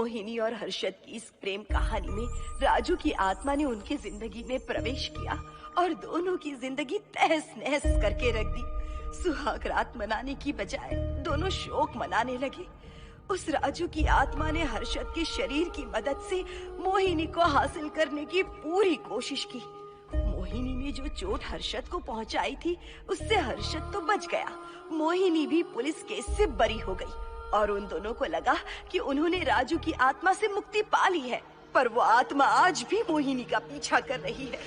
मोहिनी और हर्षद की इस प्रेम कहानी में राजू की आत्मा ने उनकी जिंदगी में प्रवेश किया और दोनों की जिंदगी तहस नहस करके रख दी। सुहाग रात मनाने की बजाय दोनों शोक मनाने लगे। उस राजू की आत्मा ने हर्षद के शरीर की मदद से मोहिनी को हासिल करने की पूरी कोशिश की। मोहिनी ने जो चोट हर्षद को पहुंचाई थी उससे हर्षद तो बच गया, मोहिनी भी पुलिस केस से बरी हो गई और उन दोनों को लगा कि उन्होंने राजू की आत्मा से मुक्ति पा ली है, पर वो आत्मा आज भी मोहिनी का पीछा कर रही है।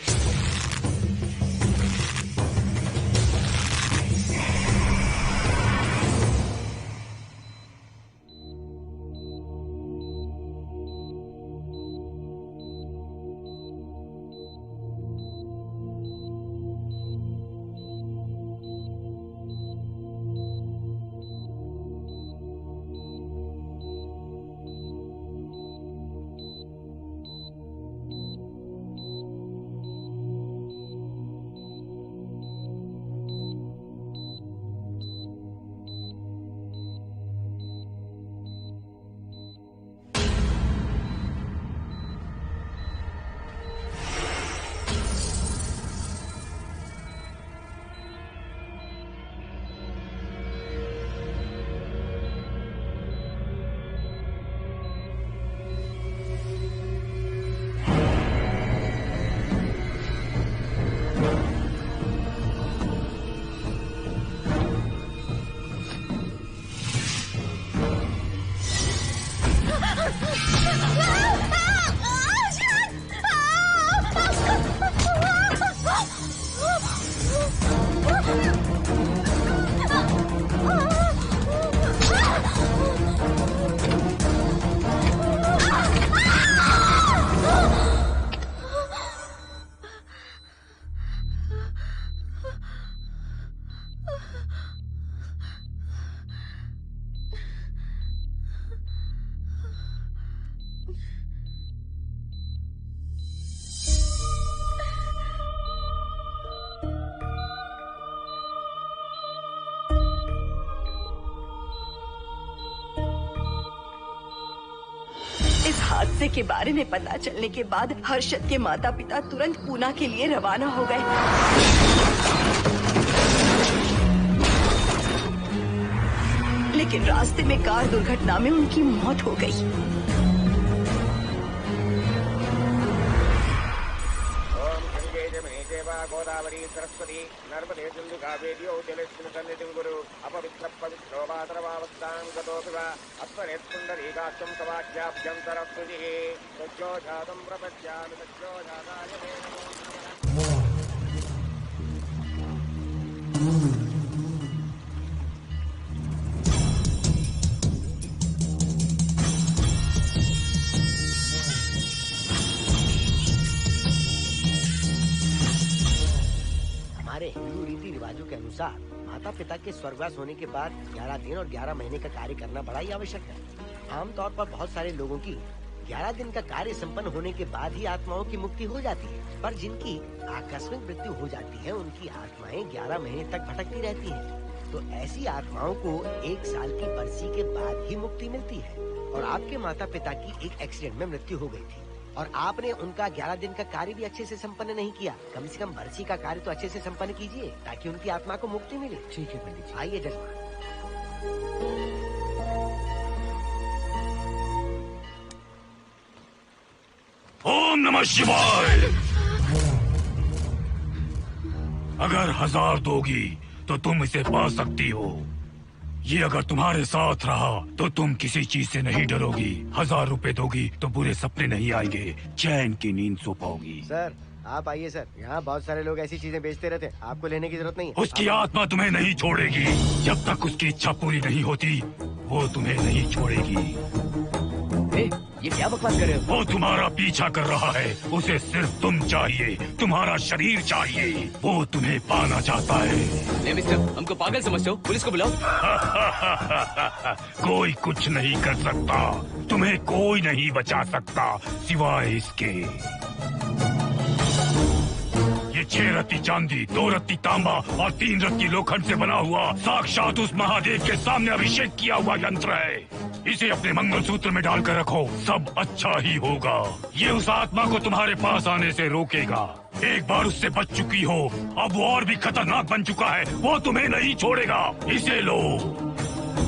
इस हादसे के बारे में पता चलने के बाद हर्षद के माता पिता तुरंत पूना के लिए रवाना हो गए। लेकिन रास्ते में कार दुर्घटना में उनकी मौत हो गई। गोदावरी सरस्वती नर्मदे सिंधु कावेरी जलेस्मिन् सन्निधिं कुरु अपवित्र पवित्रो वातरवावस्थां गतोऽपि वा अस्मरेत्पुण्डरीकाक्षं सवाख्याभ्यन्तरस्तुतिः सज्जो जातं प्रपश्यामि सज्जो जाताय मे नमो। हमारे हिंदू रीति रिवाजों के अनुसार माता पिता के स्वर्गवास होने के बाद 11 दिन और 11 महीने का कार्य करना बड़ा ही आवश्यक है। आमतौर पर बहुत सारे लोगों की 11 दिन का कार्य संपन्न होने के बाद ही आत्माओं की मुक्ति हो जाती है, पर जिनकी आकस्मिक मृत्यु हो जाती है उनकी आत्माएं 11 महीने तक भटकती रहती हैं। तो ऐसी आत्माओं को 1 साल की बरसी के बाद ही मुक्ति मिलती है। और आपके माता पिता की एक एक्सीडेंट में मृत्यु हो गई थी और आपने उनका 11 दिन का कार्य भी अच्छे से संपन्न नहीं किया। कम से कम बरसी का कार्य तो अच्छे से संपन्न कीजिए ताकि उनकी आत्मा को मुक्ति मिले। ठीक है पंडित जी। आइए जजमान। ओम नमः शिवाय। अगर 1000 दोगी तो तुम इसे पा सकती हो। ये अगर तुम्हारे साथ रहा तो तुम किसी चीज से नहीं डरोगी। 1000 रुपए दोगी तो बुरे सपने नहीं आएंगे, चैन की नींद सो पाओगी। सर आप आइए सर, यहाँ बहुत सारे लोग ऐसी चीजें बेचते रहते हैं, आपको लेने की जरूरत नहीं है। उसकी आत्मा तुम्हें नहीं छोड़ेगी। जब तक उसकी इच्छा पूरी नहीं होती वो तुम्हें नहीं छोड़ेगी। ये क्या बकवास कर रहे हो? वो तुम्हारा पीछा कर रहा है, उसे सिर्फ तुम चाहिए, तुम्हारा शरीर चाहिए। वो तुम्हें पाना चाहता है। मिस्टर, हमको पागल समझते हो? पुलिस को बुलाओ। कोई कुछ नहीं कर सकता, तुम्हें कोई नहीं बचा सकता सिवाय इसके। ये 6 रत्ती चांदी, 2 रत्ती तांबा और 3 रत्ती लोखंड से बना हुआ साक्षात उस महादेव के सामने अभिषेक किया हुआ यंत्र है। इसे अपने मंगलसूत्र में डालकर रखो, सब अच्छा ही होगा। ये उस आत्मा को तुम्हारे पास आने से रोकेगा। एक बार उससे बच चुकी हो, अब वो और भी खतरनाक बन चुका है, वो तुम्हें नहीं छोड़ेगा। इसे लो,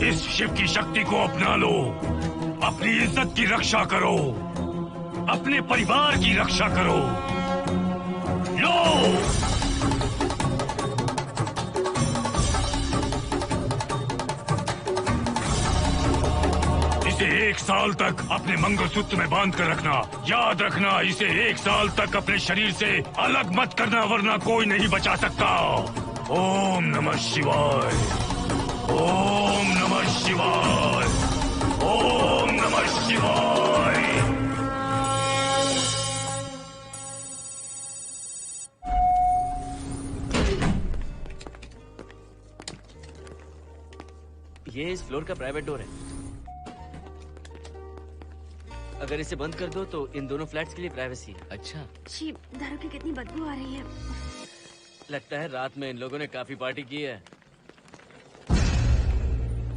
इस शिव की शक्ति को अपना लो, अपनी इज्जत की रक्षा करो, अपने परिवार की रक्षा करो। लो, इसे 1 साल तक अपने मंगलसूत्र में बांध कर रखना। याद रखना, इसे 1 साल तक अपने शरीर से अलग मत करना, वरना कोई नहीं बचा सकता। ओम नमः शिवाय, ओम नमः शिवाय, ओम नमः शिवाय। ये इस फ्लोर का प्राइवेट डोर है। अगर इसे बंद कर दो तो इन दोनों फ्लैट्स के लिए प्राइवेसी है। अच्छा, छी, दारू की कितनी बदबू आ रही है। लगता है रात में इन लोगों ने काफी पार्टी की है।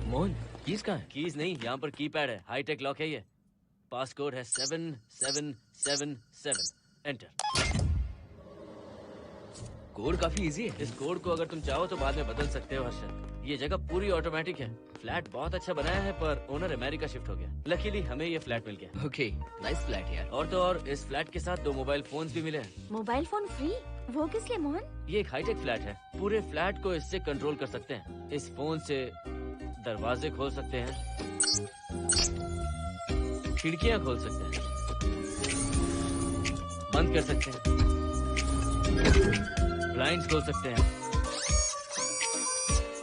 मोहन कीज कहाँ है? कीज नहीं, यहाँ पर कीपैड है, हाईटेक लॉक है ये। पास कोड है 7777। एंटर। कोड काफी इजी है। इस कोड को अगर तुम चाहो तो बाद में बदल सकते हो हर्षद। ये जगह पूरी ऑटोमेटिक है। फ्लैट बहुत अच्छा बनाया है, पर ओनर अमेरिका शिफ्ट हो गया। लकीली हमें ये फ्लैट मिल गया। ओके, नाइस फ्लैट यार। और तो और इस फ्लैट के साथ 2 मोबाइल फोन्स भी मिले हैं। Mobile phone free? वो किस लिए मोहन? ये एक हाईटेक फ्लैट है, पूरे फ्लैट को इससे कंट्रोल कर सकते हैं। इस फोन से दरवाजे खोल सकते हैं, खिड़कियां खोल सकते हैं, बंद कर सकते हैं, ब्लाइंड्स खोल सकते हैं,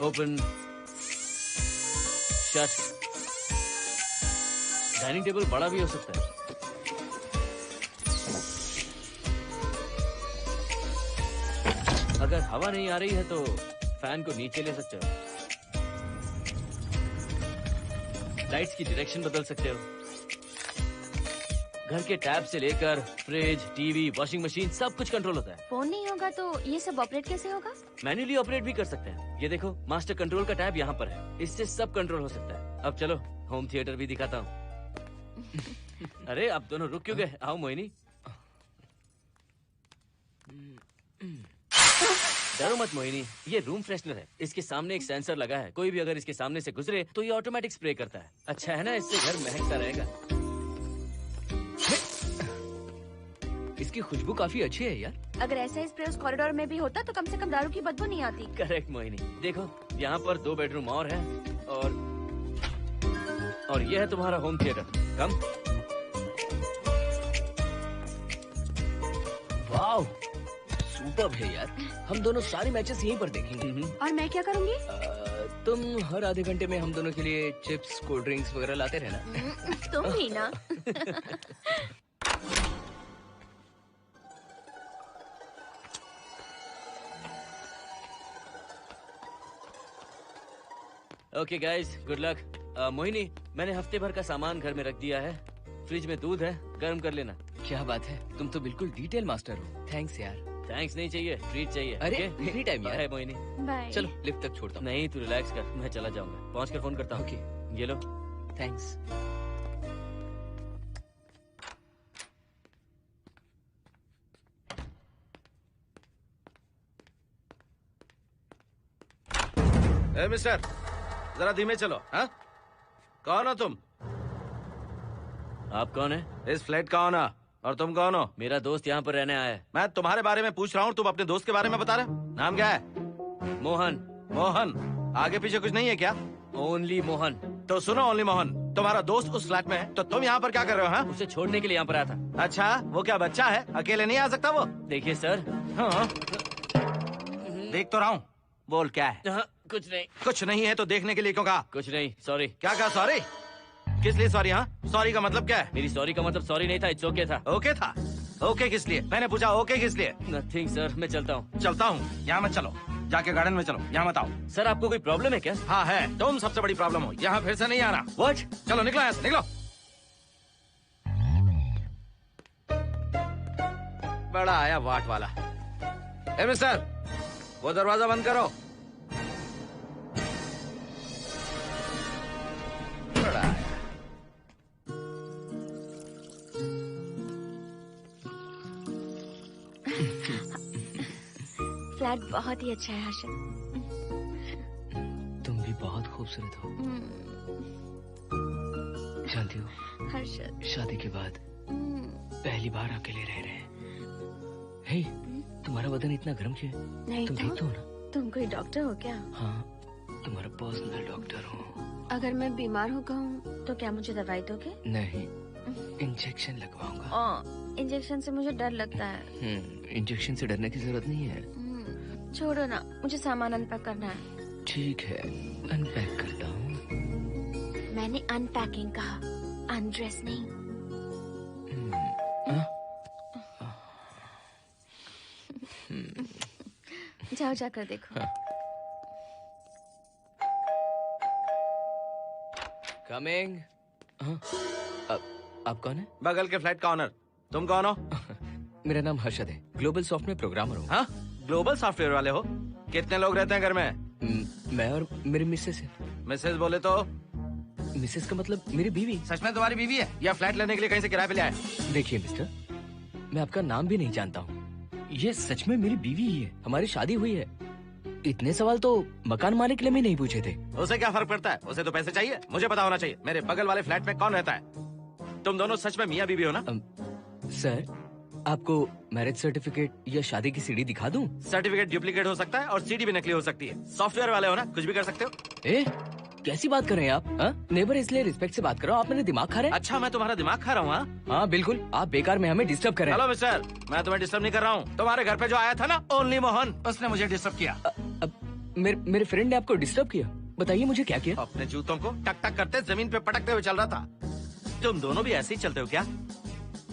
ओपन, शट। डाइनिंग टेबल बड़ा भी हो सकता है। अगर हवा नहीं आ रही है तो फैन को नीचे ले सकते हो। लाइट्स की डायरेक्शन बदल सकते हो। घर के टैब से लेकर फ्रिज, टीवी, वॉशिंग मशीन सब कुछ कंट्रोल होता है। फोन नहीं होगा तो ये सब ऑपरेट कैसे होगा? मैन्युअली ऑपरेट भी कर सकते हैं। ये देखो, मास्टर कंट्रोल का टैब यहाँ पर है, इससे सब कंट्रोल हो सकता है। अब चलो होम थिएटर भी दिखाता हूँ। अरे आप दोनों रुक क्यों गए? आओ मोहिनी। डरो मत मोहिनी, ये रूम फ्रेशनर है। इसके सामने एक सेंसर लगा है, कोई भी अगर इसके सामने से गुजरे तो ये ऑटोमेटिक स्प्रे करता है। अच्छा है ना, इससे घर महकता रहेगा। इसकी खुशबू काफी अच्छी है यार। अगर ऐसा स्प्रे उस कॉरिडोर में भी होता तो कम से कम दारू की बदबू नहीं आती। करेक्ट मोहिनी। देखो यहाँ पर 2 बेडरूम और है, और ये है तुम्हारा होम थिएटर। कम। वाओ, सुपर्ब है यार। हम दोनों सारे मैचेस यहीं पर देखेंगे। और मैं क्या करूँगी? तुम हर आधे घंटे में हम दोनों के लिए चिप्स, कोल्ड ड्रिंक्स वगैरह लाते रहना। तुम भी ना। Okay guys, good luck. Mohini, मैंने हफ्ते भर का सामान घर में रख दिया है। फ्रिज में दूध है, गर्म कर लेना। क्या बात है, तुम तो बिल्कुल डिटेल मास्टर हो। थैंक्स यार। थैंक्स नहीं चाहिए, ट्रीट चाहिए। अरे okay? एनी टाइम यार। बाय मोहिनी। बाय। चलो लिफ्ट तक छोड़ता हूँ। नहीं, तू रिलैक्स कर, मैं चला जाऊंगा। पहुंच कर फोन करता हूँ। ओके, ये लो। थैंक्स। ए मिस्टर, जरा धीमे चलो। हाँ, कौन हो तुम? आप कौन है? इस फ्लैट का ओनर। और तुम कौन हो? मेरा दोस्त यहाँ पर रहने आया है। मैं तुम्हारे बारे में पूछ रहा हूँ, तुम अपने दोस्त के बारे में बता रहे हो। नाम क्या है? मोहन। मोहन? आगे पीछे कुछ नहीं है क्या? ओनली मोहन। तो सुनो ओनली मोहन, तुम्हारा दोस्त उस फ्लैट में है, तो तुम यहाँ पर क्या कर रहे हो? हाँ? उसे छोड़ने के लिए यहाँ पर आया था। अच्छा, वो क्या बच्चा है? अकेले नहीं आ सकता वो? देखिए सर। हाँ, देख तो रहा हूँ। बोल क्या है? हाँ, कुछ नहीं। कुछ नहीं है तो देखने के लिए क्यों कहा? कुछ नहीं, सॉरी। क्या कहा? सॉरी? किस लिए सॉरी? हाँ, सॉरी का मतलब क्या है? मेरी सॉरी का मतलब सॉरी नहीं था, इट्स ओके था। ओके था? ओके किस लिए? मैंने पूछा ओके किस लिए? नथिंग सर, मैं चलता हूँ। चलता हूँ? यहाँ मत चलो, जाके गार्डन में चलो। यहाँ मत आओ। सर आपको कोई प्रॉब्लम है क्या? हाँ है, तुम सबसे बड़ी प्रॉब्लम हो। यहाँ फिर से नहीं आना। व्हाट? चलो निकलो यहाँ से, निकलो। बड़ा आया वाट वाला। ए मिस्टर, वो दरवाजा बंद करो। बड़ा आया। बहुत ही अच्छा है हर्षद। तुम भी बहुत खूबसूरत हो। जानती हो हर्षद, शादी के बाद पहली बार अकेले रह रहे हैं। हे, तुम्हारा बदन इतना गर्म क्यों है? नहीं तुम तो? ठीक तो हो ना? तुम कोई डॉक्टर हो क्या? हाँ, तुम्हारा पर्सनल डॉक्टर हूँ। अगर मैं बीमार हो गई तो क्या मुझे दवाई दोगे? नहीं, इंजेक्शन लगवाऊंगा। इंजेक्शन से मुझे डर लगता है। इंजेक्शन से डरने की जरूरत नहीं है। छोड़ो ना, मुझे सामान अनपैक करना है। ठीक है, अनपैक करता हूँ। मैंने अनपैकिंग कहा, अनड्रेस नहीं। जाओ जाकर देखो। कमिंग। आप कौन है? बगल के फ्लैट का ऑनर। तुम कौन हो? मेरा नाम हर्षद है, ग्लोबल सॉफ्ट में प्रोग्रामर हूँ। हाँ, ग्लोबल सॉफ्टवेयर वाले हो? कितने लोग रहते हैं घर में? मैं और मेरी मिसेस है। मिसेज बोले तो? मिसेस का मतलब मेरी बीवी। सच में तुम्हारी बीवी है या फ्लैट लेने के लिए कहीं से किराए पे ले आए? देखिए मिस्टर, मैं आपका नाम भी नहीं जानता हूँ। ये सच में मेरी बीवी ही है, हमारी शादी हुई है। इतने सवाल तो मकान मालिक ने भी नहीं पूछे थे। उसे क्या फर्क पड़ता है? उसे तो पैसे चाहिए, मुझे पता होना चाहिए। मेरे बगल वाले फ्लैट में कौन रहता है? तुम दोनों सच में मियाँ बीवी हो ना? सर, आपको मैरिज सर्टिफिकेट या शादी की सीडी दिखा दूं? सर्टिफिकेट डुप्लीकेट हो सकता है और सीडी भी नकली हो सकती है। सॉफ्टवेयर वाले हो ना, कुछ भी कर सकते हो। ए, कैसी बात कर रहे हैं आप? नेबर, इसलिए रिस्पेक्ट से बात करो। आप मेरे दिमाग खा रहे हैं? अच्छा, मैं तुम्हारा दिमाग खा रहा हूँ? हाँ बिल्कुल, आप बेकार में हमें डिस्टर्ब कर रहे हैं। हेलो मिस्टर, मैं तुम्हें डिस्टर्ब नहीं कर रहा हूँ। तुम्हारे घर पे जो आया था ना, ओनली मोहन, उसने मुझे डिस्टर्ब किया। मेरे फ्रेंड ने आपको डिस्टर्ब किया? बताइए मुझे क्या किया? अपने जूतों को टक टक करते जमीन पे पटकते हुए चल रहा था। तुम दोनों भी ऐसे ही चलते हो क्या?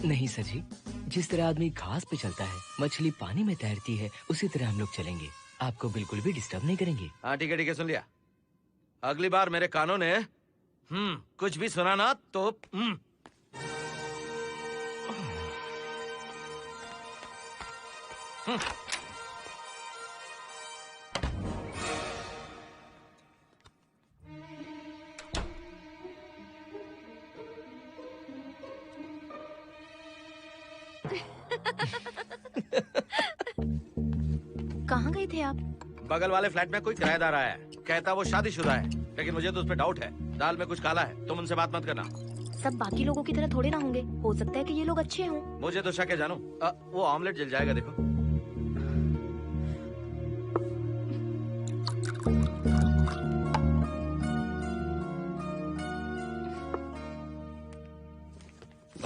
नहीं सर जी, जिस तरह आदमी घास पे चलता है, मछली पानी में तैरती है, उसी तरह हम लोग चलेंगे। आपको बिल्कुल भी डिस्टर्ब नहीं करेंगे। हाँ ठीक है, सुन लिया। अगली बार मेरे कानों ने कुछ भी सुना ना तो कहाँ गए थे आप? बगल वाले फ्लैट में कोई किराएदार आया है, कहता वो शादीशुदा है, लेकिन मुझे तो उस पर डाउट है। दाल में कुछ काला है, तुम उनसे बात मत करना। सब बाकी लोगों की तरह थोड़े ना होंगे, हो सकता है कि ये लोग अच्छे हों। मुझे तो शक है जानू। वो ऑमलेट जल जाएगा, देखो।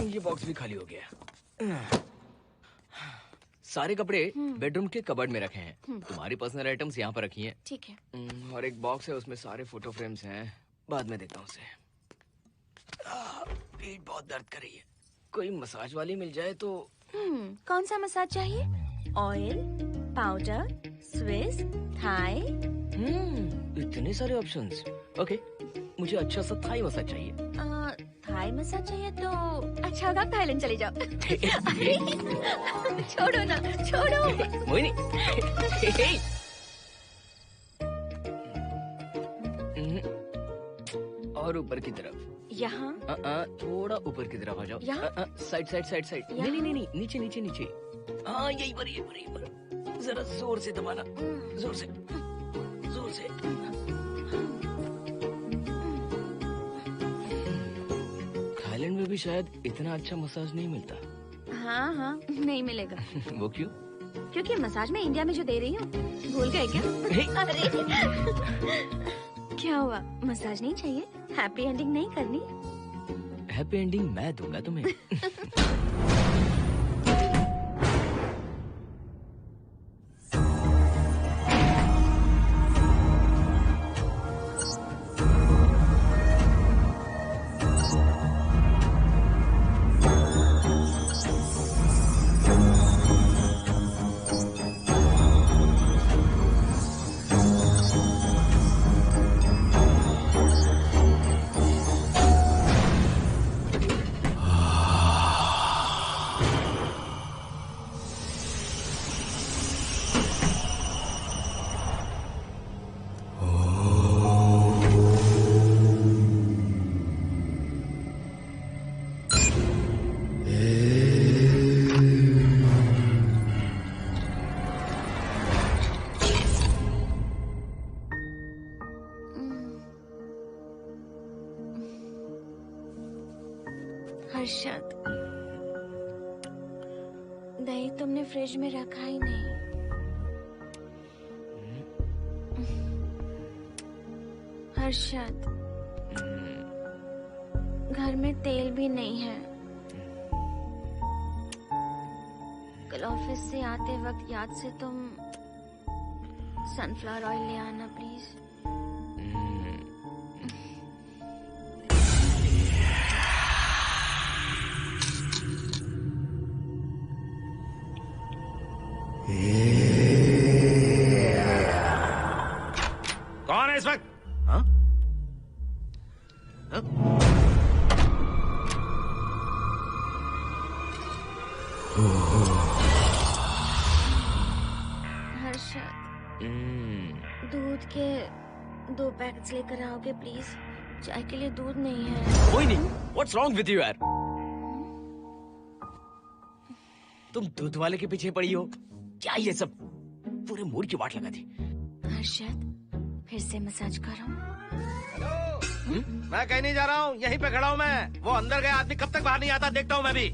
ये बॉक्स भी खाली हो गया। सारे कपड़े बेडरूम के कबर्ड में रखे हैं। तुम्हारी पर्सनल आइटम्स यहाँ पर रखी हैं। ठीक है। और एक बॉक्स है, उसमें सारे फोटो फ्रेम्स हैं। बाद में देता हूँ उसे। पीठ बहुत दर्द कर रही है, कोई मसाज वाली मिल जाए तो। कौन सा मसाज चाहिए? Oil, powder, Swiss, Thai? इतने सारे ऑप्शंस। ओके, मुझे अच्छा सा थाई मसाज चाहिए। थाई मसाज चाहिए तो अच्छा होगा थाईलैंड चले जाओ। अरे छोड़ो ना, छोड़ो। मोहिनी। और ऊपर की तरफ। यहाँ? थोड़ा ऊपर की तरफ आ जाओ। यहाँ? Side side side side. नहीं नहीं नहीं, नीचे नीचे नीचे। हाँ यही पर, यही पर, यही पर। जरा जोर से दबाना, जोर से, जोर से। थाईलैंड में भी शायद इतना अच्छा मसाज नहीं मिलता। हाँ हाँ, नहीं मिलेगा। वो क्यों? क्योंकि मसाज मैं इंडिया में जो दे रही हूँ, भूल गए क्या? अरे क्या हुआ, मसाज नहीं चाहिए? हैप्पी एंडिंग नहीं करनी? हैप्पी एंडिंग मैं दूंगा तुम्हें। हर्षद, दही तुमने फ्रिज में रखा ही नहीं। हर्षद, घर में तेल भी नहीं है। कल ऑफिस से आते वक्त याद से तुम सनफ्लावर ऑयल ले आना प्लीज। कौन है इस वक्त? हाँ? हाँ? हर्षद, दूध के 2 पैकेट्स लेकर आओगे प्लीज? चाय के लिए दूध नहीं है। कोई नहीं। What's wrong with you यार? तुम दूध वाले के पीछे पड़ी हो? क्या ये सब? पूरे मूड की वाट लगा दी। हर्षद, फिर से मसाज करो। मैं कहीं नहीं जा रहा हूँ, यहीं पे खड़ा हूँ मैं। वो अंदर गया आदमी कब तक बाहर नहीं आता, देखता हूँ मैं भी।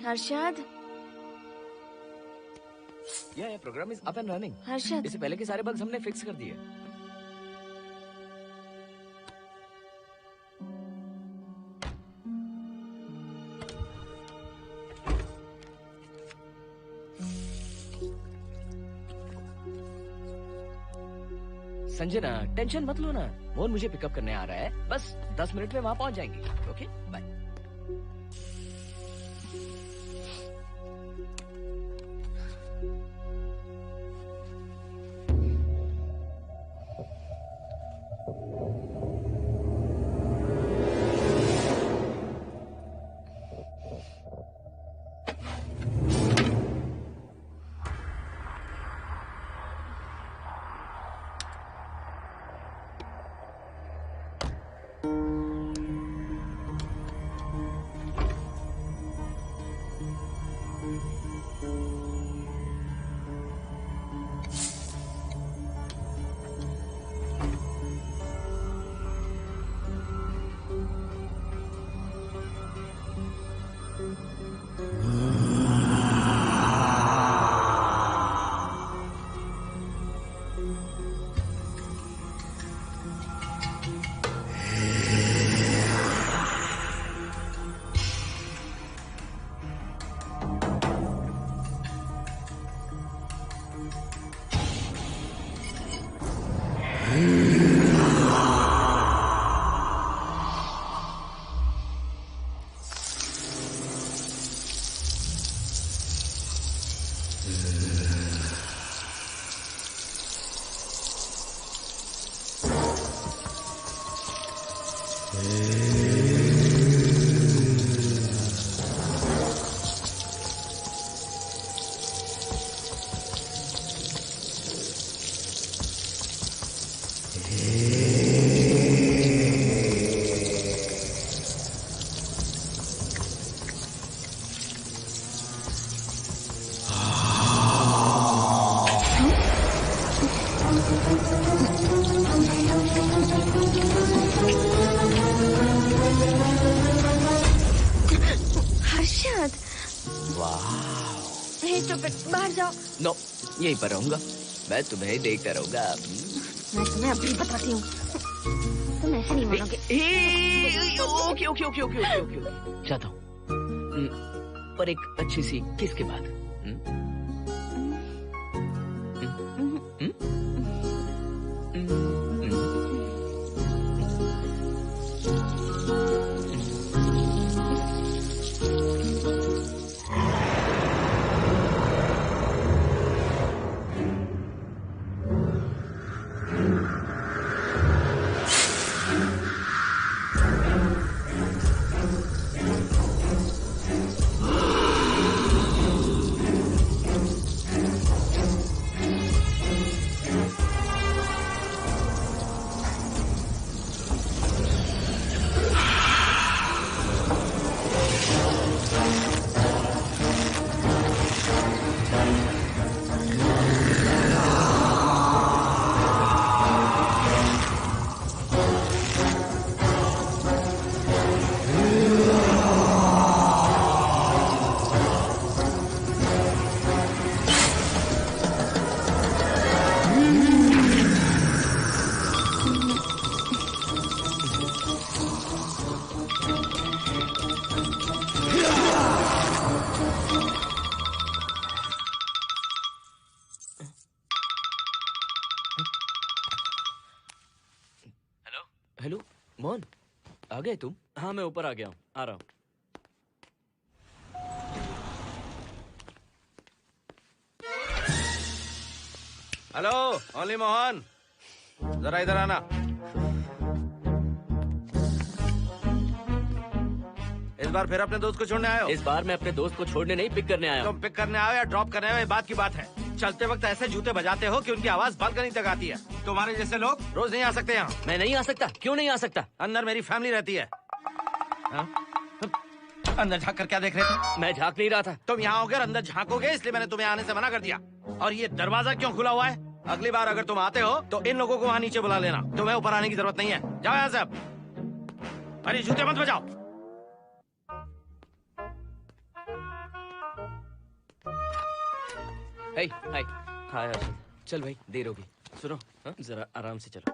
हर्षद, ये program is up and running. Harshad, इससे पहले के सारे बग्स हमने फिक्स कर दिए। संजना, टेंशन मत लो ना, मोहन मुझे पिकअप करने आ रहा है, बस 10 मिनट में वहां पहुंच जाएंगे। Okay, bye. बाहर जाओ। नो, यहीं पर रहूंगा, मैं तुम्हें देखता रहूंगा। मैं तुम्हें अभी बताती हूँ, तुम ऐसे नहीं मानोगे। Okay okay okay okay okay okay, चाहता हूँ, पर एक अच्छी सी किस के बाद। हेलो मोहन, आ गए तुम? हाँ, मैं ऊपर आ गया हूँ, आ रहा हूँ। हेलो, ओनली मोहन, जरा इधर आना। इस बार फिर अपने दोस्त को छोड़ने आए हो? इस बार मैं अपने दोस्त को छोड़ने नहीं, पिक करने आया हूँ। तुम पिक करने आए हो या ड्रॉप करने आए हो, ये बात की बात है। चलते वक्त ऐसे जूते बजाते हो कि उनकी आवाज बालकनी तक आती है। तुम्हारे जैसे लोग रोज नहीं आ सकते यहाँ। मैं नहीं आ सकता। क्यों नहीं आ सकता? अंदर मेरी फैमिली रहती है। अंदर झाँक कर क्या देख रहे थे? मैं झाँक नहीं रहा था। तुम यहाँ होकर अंदर झाँकोगे, इसलिए मैंने तुम्हें आने से मना कर दिया। और ये दरवाजा क्यों खुला हुआ है? अगली बार अगर तुम आते हो तो इन लोगों को वहाँ नीचे बुला लेना। तुम्हें ऊपर आने की जरूरत नहीं है। जाओ यहाँ से अब। अरे जूते मत बजाओ। हाय हाय। हाय हर्षद। चल भाई, देर होगी। सुनो, हाँ? जरा आराम से चलो।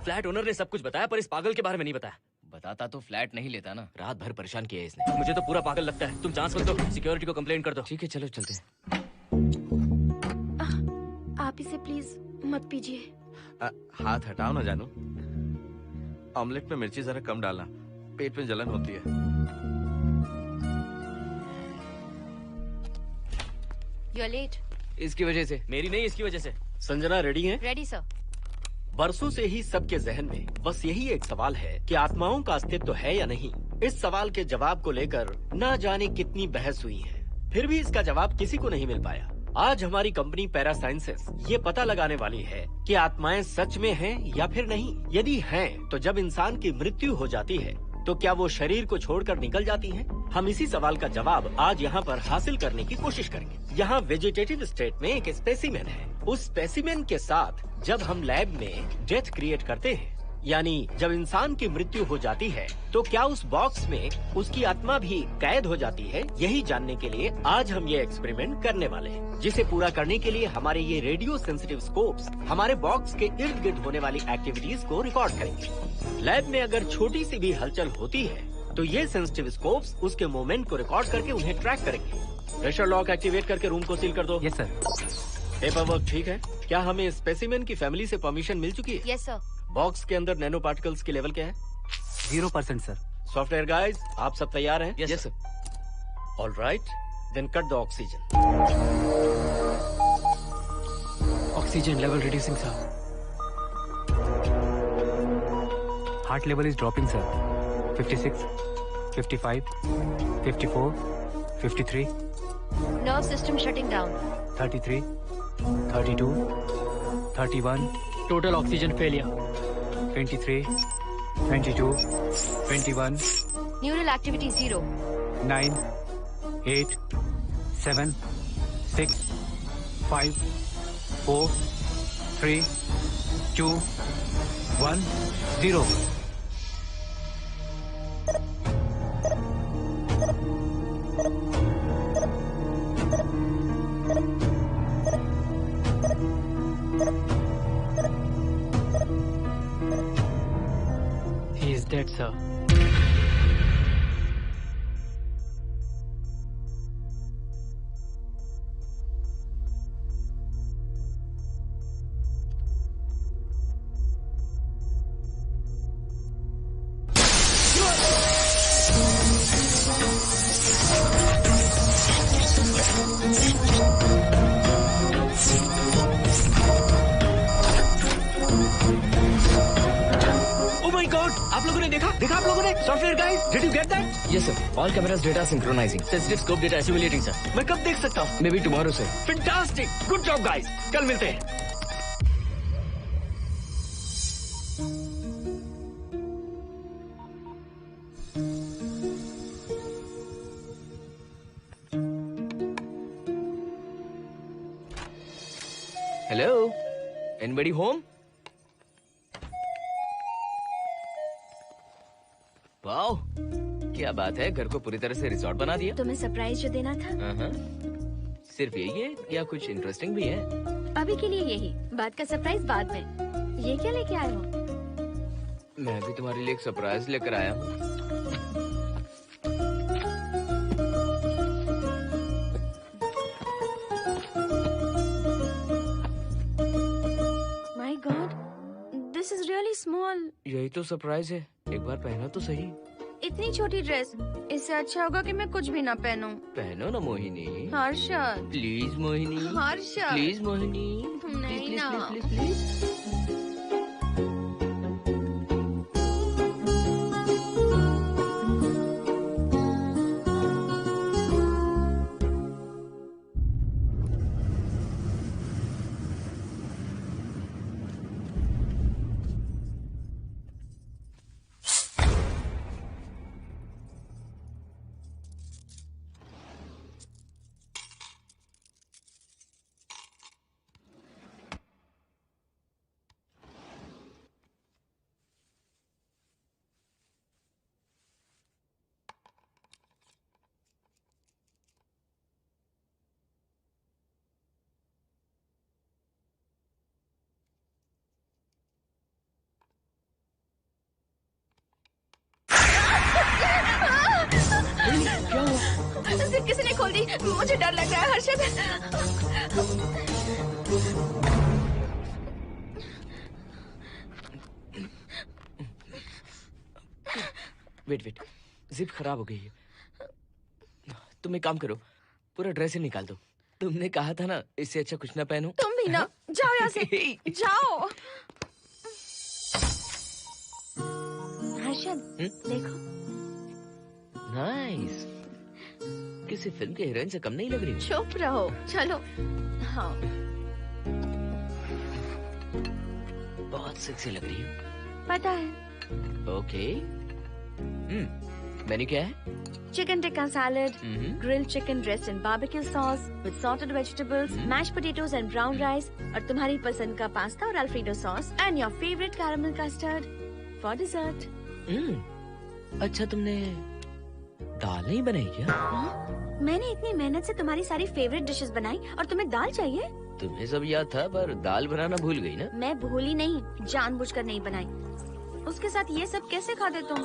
फ्लैट ओनर ने सब कुछ बताया, पर इस पागल के बारे में नहीं बताया। बताता तो फ्लैट नहीं लेता ना। रात भर परेशान किया है इसने। मुझे तो पूरा पागल लगता है। तुम चांस मत दो, सिक्योरिटी को कंप्लेंट कर दो। ठीक है, चलो चलते हैं। आप इसे प्लीज मत पीजिए। हाथ हटाओ ना जानू। ऑमलेट में मिर्ची जरा कम डालना, पेट में जलन होती है। You are late. इसकी वजह से। मेरी नहीं, इसकी वजह से। संजना रेडी है? Ready sir. बरसों से ही सबके जहन में बस यही एक सवाल है कि आत्माओं का अस्तित्व है या नहीं। इस सवाल के जवाब को लेकर ना जाने कितनी बहस हुई है, फिर भी इसका जवाब किसी को नहीं मिल पाया। आज हमारी कंपनी पैरा साइंसेस ये पता लगाने वाली है कि आत्माएं सच में हैं या फिर नहीं। यदि हैं, तो जब इंसान की मृत्यु हो जाती है तो क्या वो शरीर को छोड़कर निकल जाती हैं? हम इसी सवाल का जवाब आज यहाँ पर हासिल करने की कोशिश करेंगे। यहाँ वेजिटेटिव स्टेट में एक स्पेसिमेन है। उस स्पेसिमेन के साथ जब हम लैब में डेथ क्रिएट करते हैं, यानी जब इंसान की मृत्यु हो जाती है, तो क्या उस बॉक्स में उसकी आत्मा भी कैद हो जाती है? यही जानने के लिए आज हम ये एक्सपेरिमेंट करने वाले हैं, जिसे पूरा करने के लिए हमारे ये रेडियो सेंसिटिव स्कोप्स हमारे बॉक्स के इर्द गिर्द होने वाली एक्टिविटीज को रिकॉर्ड करेंगे। लैब में अगर छोटी सी भी हलचल होती है तो ये सेंसिटिव स्कोप्स उसके मूवमेंट को रिकॉर्ड करके उन्हें ट्रैक करेंगे। प्रेशर लॉक एक्टिवेट करके रूम को सील कर दो। Yes sir. पेपर वर्क ठीक है? क्या हमें स्पेसिमेन की फैमिली से परमिशन मिल चुकी है? Yes sir. बॉक्स के अंदर नैनो पार्टिकल्स की लेवल क्या है? 0% सर। सॉफ्टवेयर गाइस, आप सब तैयार हैं? Yes sir. All right, then cut the oxygen. Oxygen level reducing sir. Heart level is dropping sir. 56, 55, 54, 53, nerve system shutting down. 33, 32, 31. Total oxygen failure. 23, 22, 21, neural activity 0। 9, 8, 7, 6, 5, 4, 3, 2, 1, 0. He is dead, sir. आप लोगों ने देखा आप लोगों ने? Software guys, did you get that? Yes, sir. All cameras data synchronizing. Sensitive scope data simulating sir. मैं कब देख सकता हूँ? Maybe tomorrow, sir. Fantastic, good job guys, कल मिलते हैं। Hello? Anybody home? वाओ, क्या बात है, घर को पूरी तरह से रिसोर्ट बना दिया। तुम्हें सरप्राइज जो देना था। सिर्फ यही है या कुछ इंटरेस्टिंग भी है? अभी के लिए यही, बाद का सरप्राइज बाद में। ये क्या लेके आए हो? मैं भी तुम्हारे लिए एक सरप्राइज लेकर आया हूँ। My God, this is really small. यही तो सरप्राइज है, एक बार पहना तो सही। इतनी छोटी ड्रेस, इससे अच्छा होगा कि मैं कुछ भी ना पहनूं। पहनो ना मोहिनी। हर्षद, प्लीज मोहिनी। हर्षद, प्लीज मोहिनी। नहीं प्लीज ना। Please please please. जिप किसी ने खोल दी, मुझे डर लग रहा है हर्षद। वेट, जिप खराब हो गई है। तुम एक काम करो, पूरा ड्रेस ही निकाल दो। तुमने कहा था ना इससे अच्छा कुछ ना पहनो। तुम भी ना, जाओ यहाँ से, जाओ। हर्षद, देखो। नाइस। किसी फिल्म के हीरोइन से कम नहीं लग रही। चुप रहो, चलो। हाँ, बहुत सेक्सी लग रही हो। पता है। ओके। मेन्यू क्या है? Chicken tikka salad, grilled chicken dressed in barbecue sauce with salted vegetables, mashed potatoes and brown rice, और तुम्हारी पसंद का पास्ता और alfredo sauce, and your favorite caramel custard for dessert. अच्छा, तुमने दाल नहीं बनाई क्या? मैंने इतनी मेहनत से तुम्हारी सारी फेवरेट डिशेस बनाई और तुम्हें दाल चाहिए? तुम्हें सब याद था पर दाल बनाना भूल गई ना? मैं भूली नहीं, जानबूझकर नहीं बनाई। उसके साथ ये सब कैसे खाते तुम?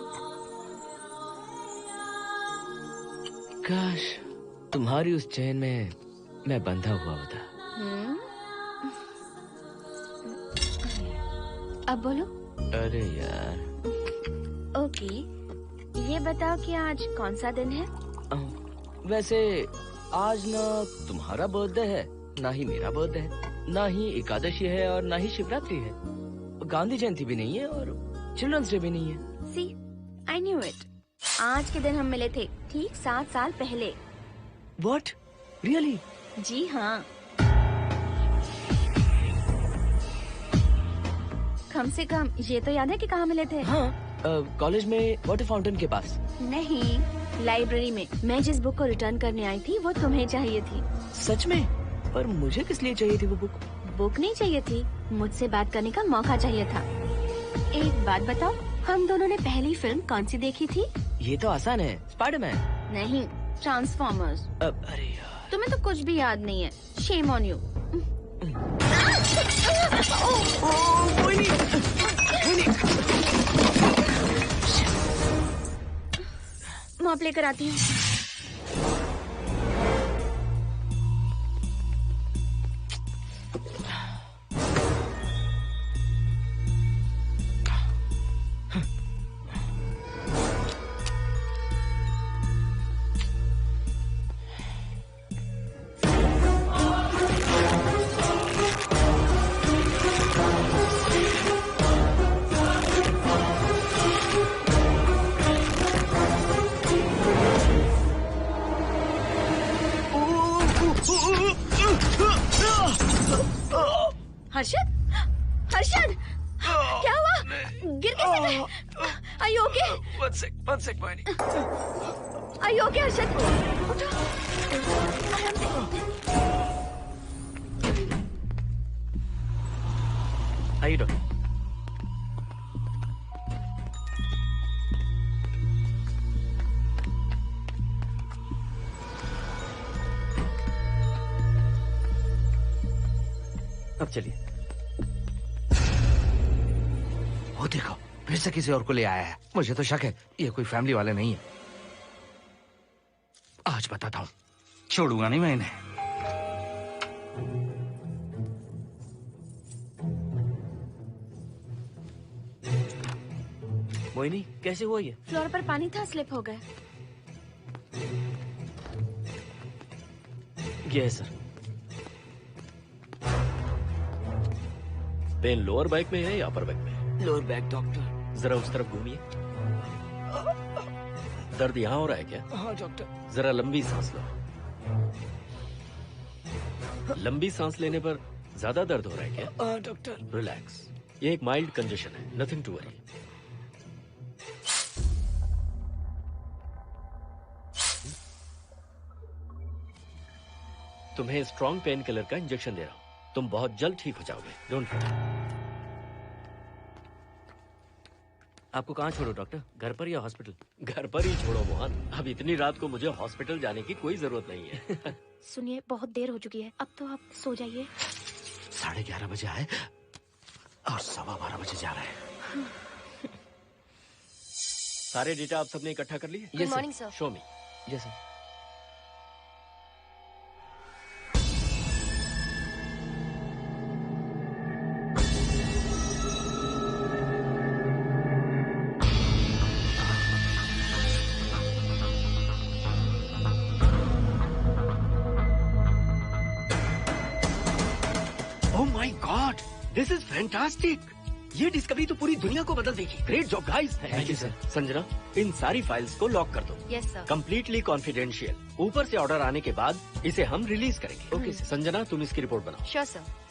काश तुम्हारी उस चैन में मैं बंधा हुआ होता। अब बोलो। अरे यार। ओके, ये बताओ कि आज कौन सा दिन है? वैसे आज ना तुम्हारा बर्थडे है, ना ही मेरा बर्थडे है, ना ही एकादशी है और ना ही शिवरात्रि है, गांधी जयंती भी नहीं है और चिल्ड्रंस डे भी नहीं है। सी, आई न्यू इट। आज के दिन हम मिले थे, ठीक 7 साल पहले। What? Really? जी हाँ। कम से कम ये तो याद है कि कहाँ मिले थे? हाँ, कॉलेज में वाटर फाउंटेन के पास। नहीं, लाइब्रेरी में। मैं जिस बुक को रिटर्न करने आई थी वो तुम्हें चाहिए थी। सच में? पर मुझे किस लिए चाहिए थी वो बुक? बुक नहीं चाहिए थी, मुझसे बात करने का मौका चाहिए था। एक बात बताओ, हम दोनों ने पहली फिल्म कौन सी देखी थी? ये तो आसान है, स्पाइडरमैन। नहीं, ट्रांसफॉर्मर्स। अरे यार, तुम्हें तो कुछ भी याद नहीं है। Shame on you. मॉप लेकर आती हूँ। हर्षद, हर्षद, क्या हुआ? गिर कैसे गए? Are you okay? One sec, Moini. Are you okay, Harshad? उठो। आराम से। आइए डॉक्टर। अब चलिए। वो देखो, फिर से किसी और को ले आया है। मुझे तो शक है ये कोई फैमिली वाले नहीं है। आज बताता हूँ, छोड़ूंगा नहीं मैं इन्हें। मोहिनी, कैसे हुआ ये? फ्लोर पर पानी था, स्लिप हो गए। ये है सर। पेन लोअर बैक में है या अपर बैक में? Lower back doctor. जरा उस तरफ घूमिए। दर्द यहाँ हो रहा है क्या? हाँ डॉक्टर। जरा लंबी सांस लो। लंबी सांस लेने पर ज्यादा दर्द हो रहा है क्या? हाँ डॉक्टर। रिलैक्स, ये एक माइल्ड कंजेशन है, नथिंग टू वरी। तुम्हें स्ट्रॉन्ग पेन किलर का इंजेक्शन दे रहा हूं, तुम बहुत जल्द ठीक हो जाओगे, डोंट वरी। आपको कहाँ छोड़ो डॉक्टर, घर पर या हॉस्पिटल? घर पर ही छोड़ो मोहन, अब इतनी रात को मुझे हॉस्पिटल जाने की कोई जरूरत नहीं है। सुनिए, बहुत देर हो चुकी है, अब तो आप सो जाइए। 11:30 बजे आए और 12:15 बजे जा रहे हैं। सारे डेटा आप सबने इकट्ठा कर लिए? Good morning sir. Show me. Yes sir. This is fantastic. ये डिस्कवरी तो पूरी दुनिया को बदल देगी। Great job guys. Thank you sir. Sanjana, इन सारी फाइल्स को लॉक कर दो। Yes sir. Completely confidential. ऊपर से ऑर्डर आने के बाद इसे हम रिलीज करेंगे। Okay sir. संजना, तुम इसकी रिपोर्ट बनाओ। Sure sir.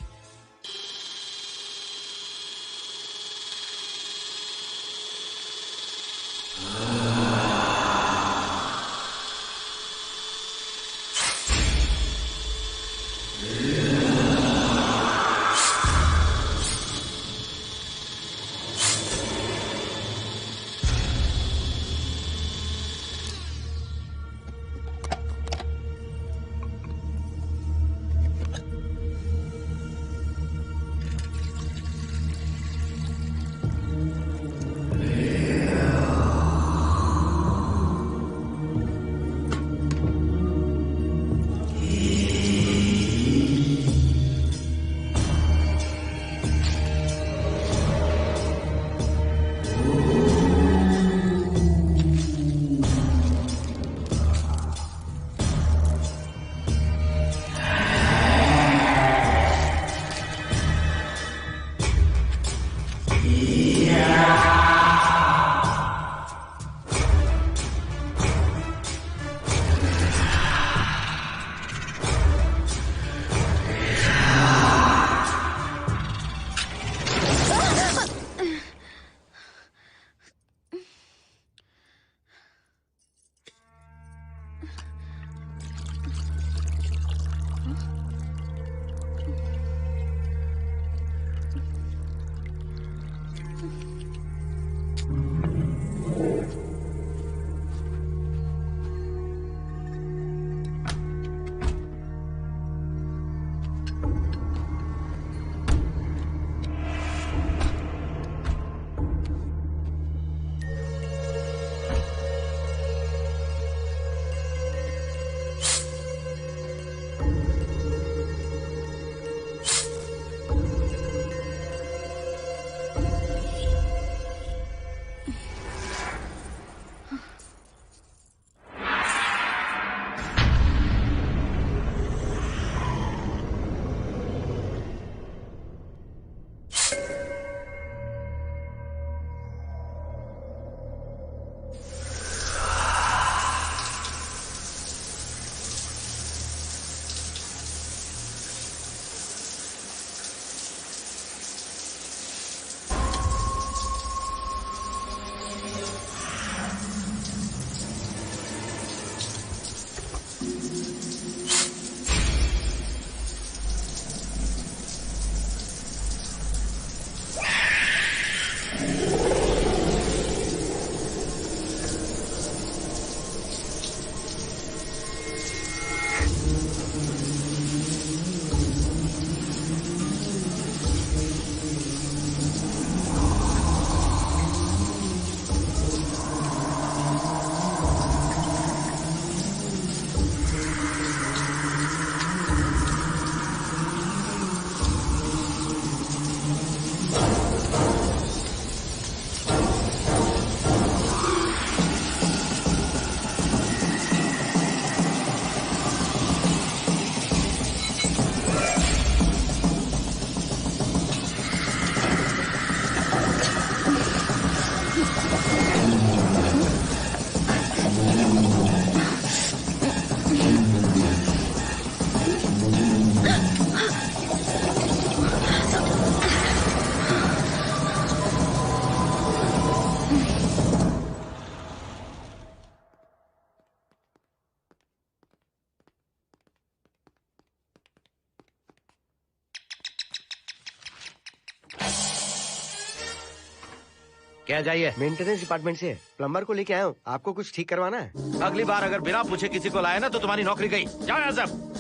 क्या चाहिए? मेंटेनेंस डिपार्टमेंट से प्लम्बर को लेके आया हूँ। आपको कुछ ठीक करवाना है? अगली बार अगर बिना पूछे किसी को लाए ना तो तुम्हारी नौकरी गई। जाओ यहाँ सब।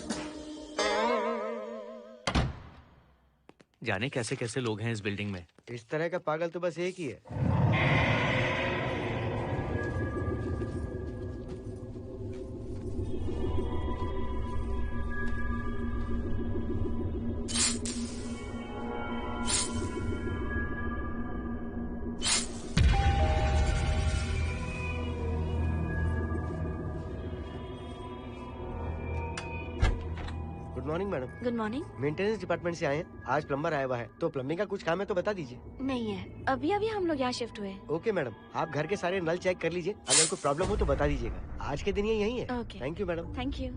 जाने कैसे कैसे लोग हैं इस बिल्डिंग में। इस तरह का पागल तो बस एक ही है। Good morning madam. Good morning. Maintenance department से आए हैं। आज प्लम्बर आया हुआ है, तो प्लम्बिंग का कुछ काम है तो बता दीजिए। नहीं है, अभी अभी हम लोग यहाँ शिफ्ट हुए। ओके मैडम, आप घर के सारे नल चेक कर लीजिए, अगर कोई प्रॉब्लम हो तो बता दीजिएगा। आज के दिन ये यही है। Okay. Thank you madam. Thank you.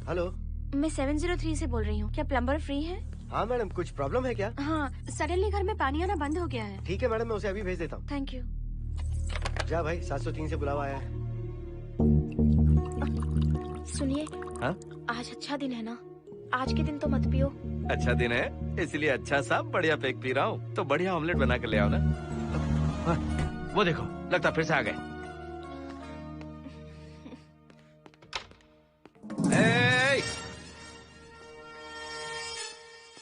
Hello, मैं 703 से बोल रही हूँ। क्या प्लम्बर फ्री है? हाँ मैडम, कुछ प्रॉब्लम है क्या? हाँ, सडनली घर में पानी आना बंद हो गया है। ठीक है मैडम, मैं उसे अभी भेज देता हूँ। Thank you. जा भाई, 703 से बुलावा आया है। सुनिए, हाँ? आज अच्छा दिन है ना, आज के दिन तो मत पियो। अच्छा दिन है, इसलिए अच्छा सा बढ़िया पैक पी रहा हूँ, तो बढ़िया ऑमलेट बना कर ले आओ ना। वो देखो, लगता फिर से आ गए।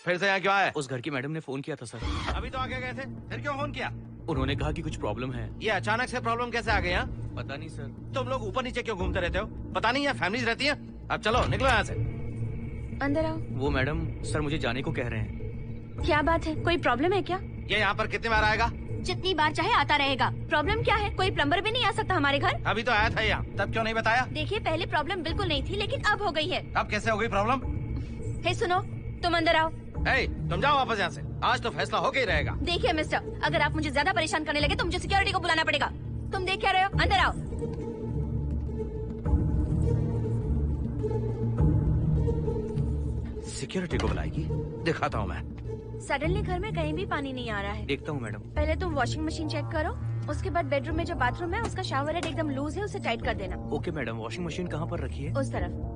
फिर से यहाँ क्यों आए? उस घर की मैडम ने फोन किया था सर। अभी तो आगे गए थे, फिर क्यों फोन किया? उन्होंने कहा कि कुछ प्रॉब्लम है। ये अचानक से प्रॉब्लम कैसे आ गई यहाँ? पता नहीं सर। तुम लोग ऊपर नीचे क्यों घूमते रहते हो? पता नहीं यहाँ फैमिलीज रहती हैं? अब चलो निकलो यहाँ से। अंदर आओ। वो मैडम सर मुझे जाने को कह रहे हैं। क्या बात है, कोई प्रॉब्लम है क्या? ये यहाँ पर कितनी बार आएगा? जितनी बार चाहे आता रहेगा। प्रॉब्लम क्या है? कोई प्लम्बर भी नहीं आ सकता हमारे घर? अभी तो आया था यहाँ, तब क्यों नहीं बताया? देखिए, पहले प्रॉब्लम बिल्कुल नहीं थी, लेकिन अब हो गई है। अब कैसे हो गई प्रॉब्लम? हे सुनो, तुम अंदर आओ। तुम जाओ वापस यहाँ से, आज तो फैसला होके ही रहेगा। देखिए मिस्टर, अगर आप मुझे ज्यादा परेशान करने लगे तो मुझे सिक्योरिटी को बुलाना पड़ेगा। तुम देख क्या रहे हो? अंदर आओ। सिक्योरिटी को बुलाएगी? दिखाता हूँ मैं। सडनली घर में कहीं भी पानी नहीं आ रहा है। देखता हूँ मैडम। पहले तुम वॉशिंग मशीन चेक करो, उसके बाद बेडरूम में जो बाथरूम है उसका शावर हेड एकदम लूज है, उसे टाइट कर देना। ओके मैडम, वॉशिंग मशीन कहाँ पर रखी है? उस तरफ।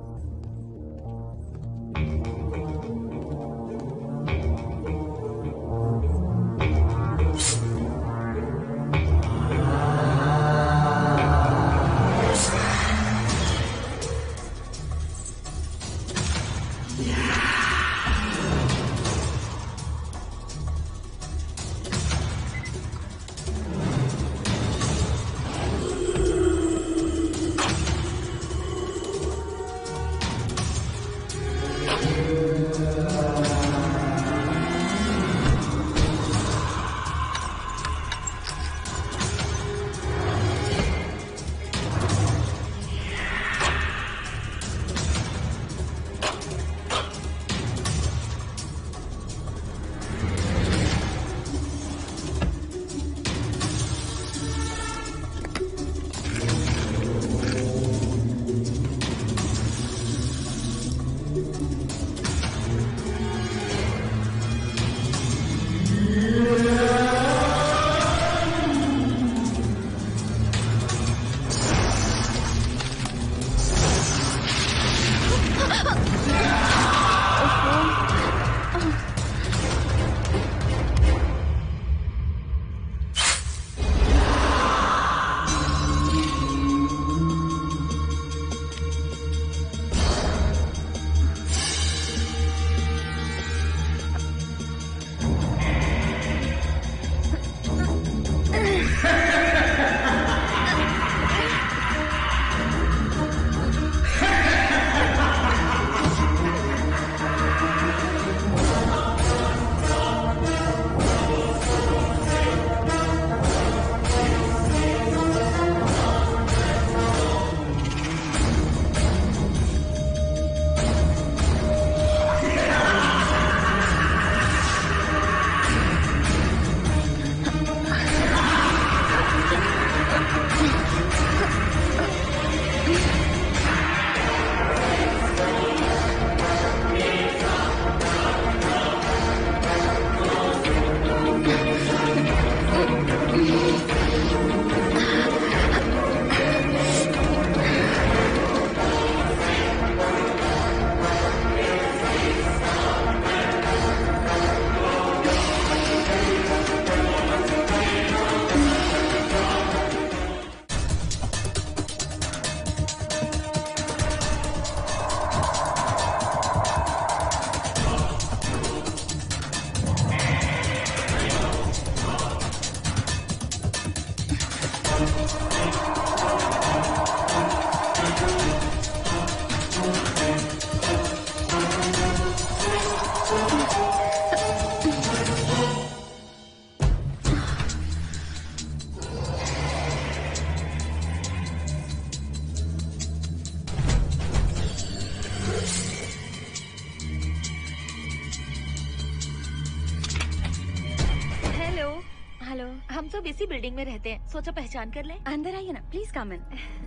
हम सब इसी बिल्डिंग में रहते हैं, सोचा पहचान कर ले। अंदर आइए ना, प्लीज कम इन।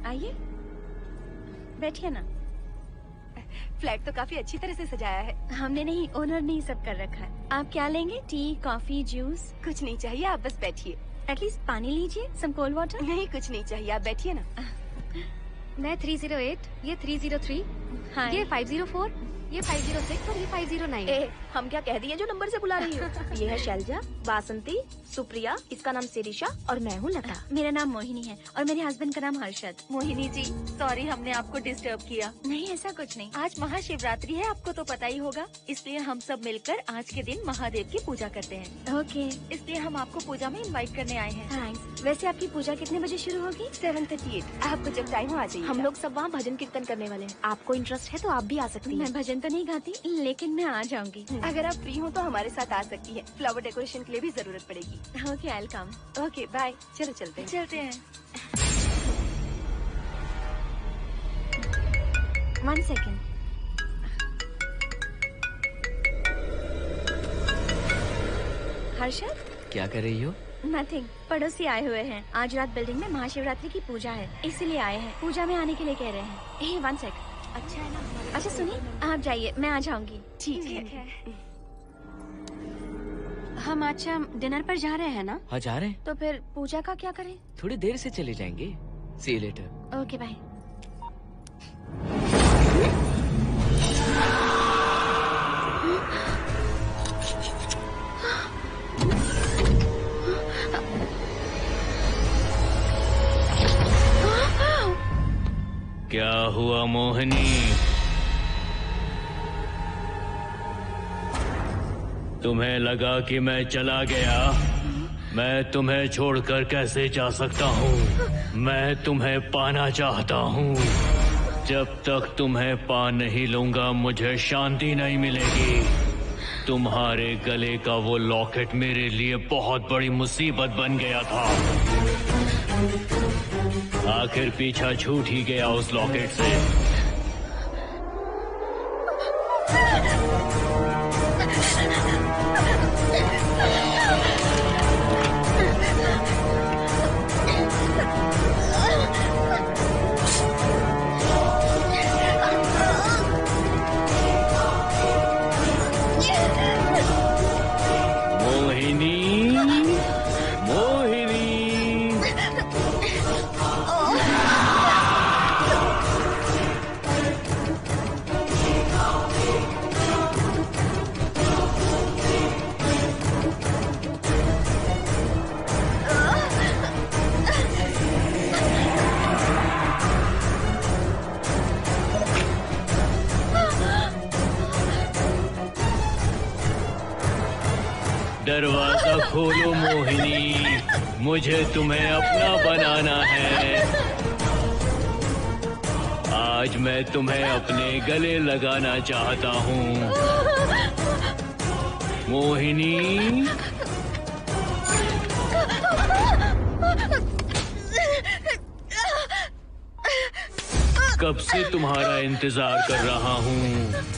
आइए, बैठिए ना। फ्लैट तो काफी अच्छी तरह से सजाया है। हमने नहीं, ओनर ने ही सब कर रखा है। आप क्या लेंगे? T, coffee, juice? कुछ नहीं चाहिए, आप बस बैठिए। एटलीस्ट पानी लीजिए, सम कोल्ड वाटर। नहीं, कुछ नहीं चाहिए, आप बैठिए ना। मैं 308, ये 303, हाँ, ये 504, ये 506 और ये 509। ए, हम क्या कह दिए जो नंबर से बुला रही हो? ये है शैलजा, बासंती, सुप्रिया, इसका नाम शिरीषा और मैं हूँ लता। मेरा नाम मोहिनी है और मेरे हस्बैंड का नाम हर्षद। मोहिनी जी, सॉरी हमने आपको डिस्टर्ब किया। नहीं, ऐसा कुछ नहीं। आज महाशिवरात्रि है, आपको तो पता ही होगा, इसलिए हम सब मिलकर आज के दिन महादेव की पूजा करते हैं। ओके, इसलिए हम आपको पूजा में इनवाइट करने आए हैं। थैंक्स। वैसे आपकी पूजा कितने बजे शुरू होगी? 7:38। आपको जब टाइम हो आ जाइए। हम लोग सब वहाँ भजन कीर्तन करने वाले हैं। आपको इंटरेस्ट है तो आप भी आ सकती हैं। मैं भजन तो नहीं गाती, लेकिन मैं आ जाऊंगी। अगर आप फ्री हो तो हमारे साथ आ सकती है। फ्लावर डेकोरेशन के लिए भी जरूरत पड़ेगी। Okay, I will come. Okay, bye. चलो चलते हैं। चलते हैं। 1 सेकेंड। हर्षद, क्या कर रही हो? नथिंग। पड़ोसी आए हुए हैं। आज रात बिल्डिंग में महाशिवरात्रि की पूजा है, इसीलिए आए हैं। पूजा में आने के लिए कह रहे हैं। 1 सेकेंड। अच्छा है ना? अच्छा सुनिए, आप जाइए, मैं आ जाऊंगी। ठीक है। हम अच्छा डिनर पर जा रहे हैं ना? हाँ, जा रहे हैं। तो फिर पूजा का क्या करें? थोड़ी देर से चले जाएंगे। See you later. Okay, bye. क्या हुआ मोहिनी? तुम्हें लगा कि मैं चला गया? मैं तुम्हें छोड़कर कैसे जा सकता हूँ? मैं तुम्हें पाना चाहता हूँ। जब तक तुम्हें पा नहीं लूंगा मुझे शांति नहीं मिलेगी। तुम्हारे गले का वो लॉकेट मेरे लिए बहुत बड़ी मुसीबत बन गया था। आखिर पीछा छूट ही गया उस लॉकेट से। दरवाजा खोलो मोहिनी, मुझे तुम्हें अपना बनाना है। आज मैं तुम्हें अपने गले लगाना चाहता हूँ मोहिनी। कब से तुम्हारा इंतजार कर रहा हूँ।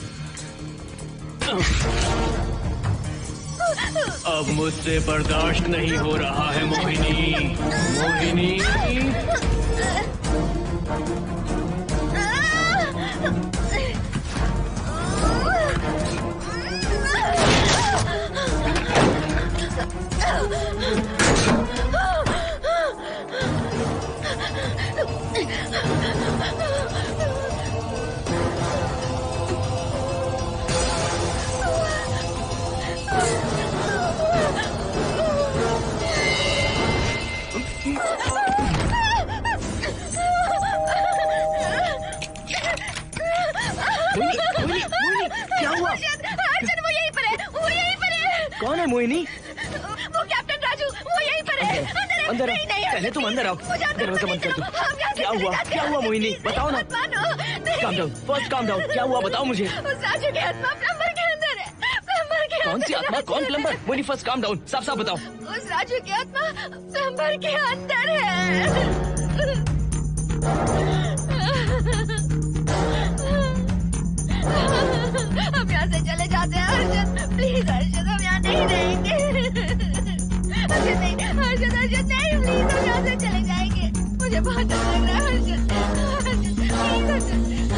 अब मुझसे बर्दाश्त नहीं हो रहा है मोहिनी। मोहिनी कौन है मोहिनी? वो कैप्टन राजू, वो यहीं पर है। अंदर नहीं, नहीं, पहले तुम अंदर आओ। दरवाजा बंद कर दो। क्या हुआ? क्या हुआ मोहिनी? बताओ ना। Calm down, first calm down. क्या हुआ बताओ मुझे। उस राजू की आत्मा प्लम्बर के अंदर है। प्लम्बर के कौन सी आत्मा? कौन plumber? Mohini first calm down, साफ साफ बताओ। उस राजू की आत्मा प्लम्बर के अंदर है। हम यहाँ से चले जाते हैं अर्जुन, प्लीज अर्जुन, हम यहाँ नहीं रहेंगे। अर्जुन नहीं, अर्जुन हर्षद हर्षद नहीं प्लीज हम यहाँ से चले जाएंगे, मुझे बहुत डर लग रहा है हर्षद हर्षद प्लीज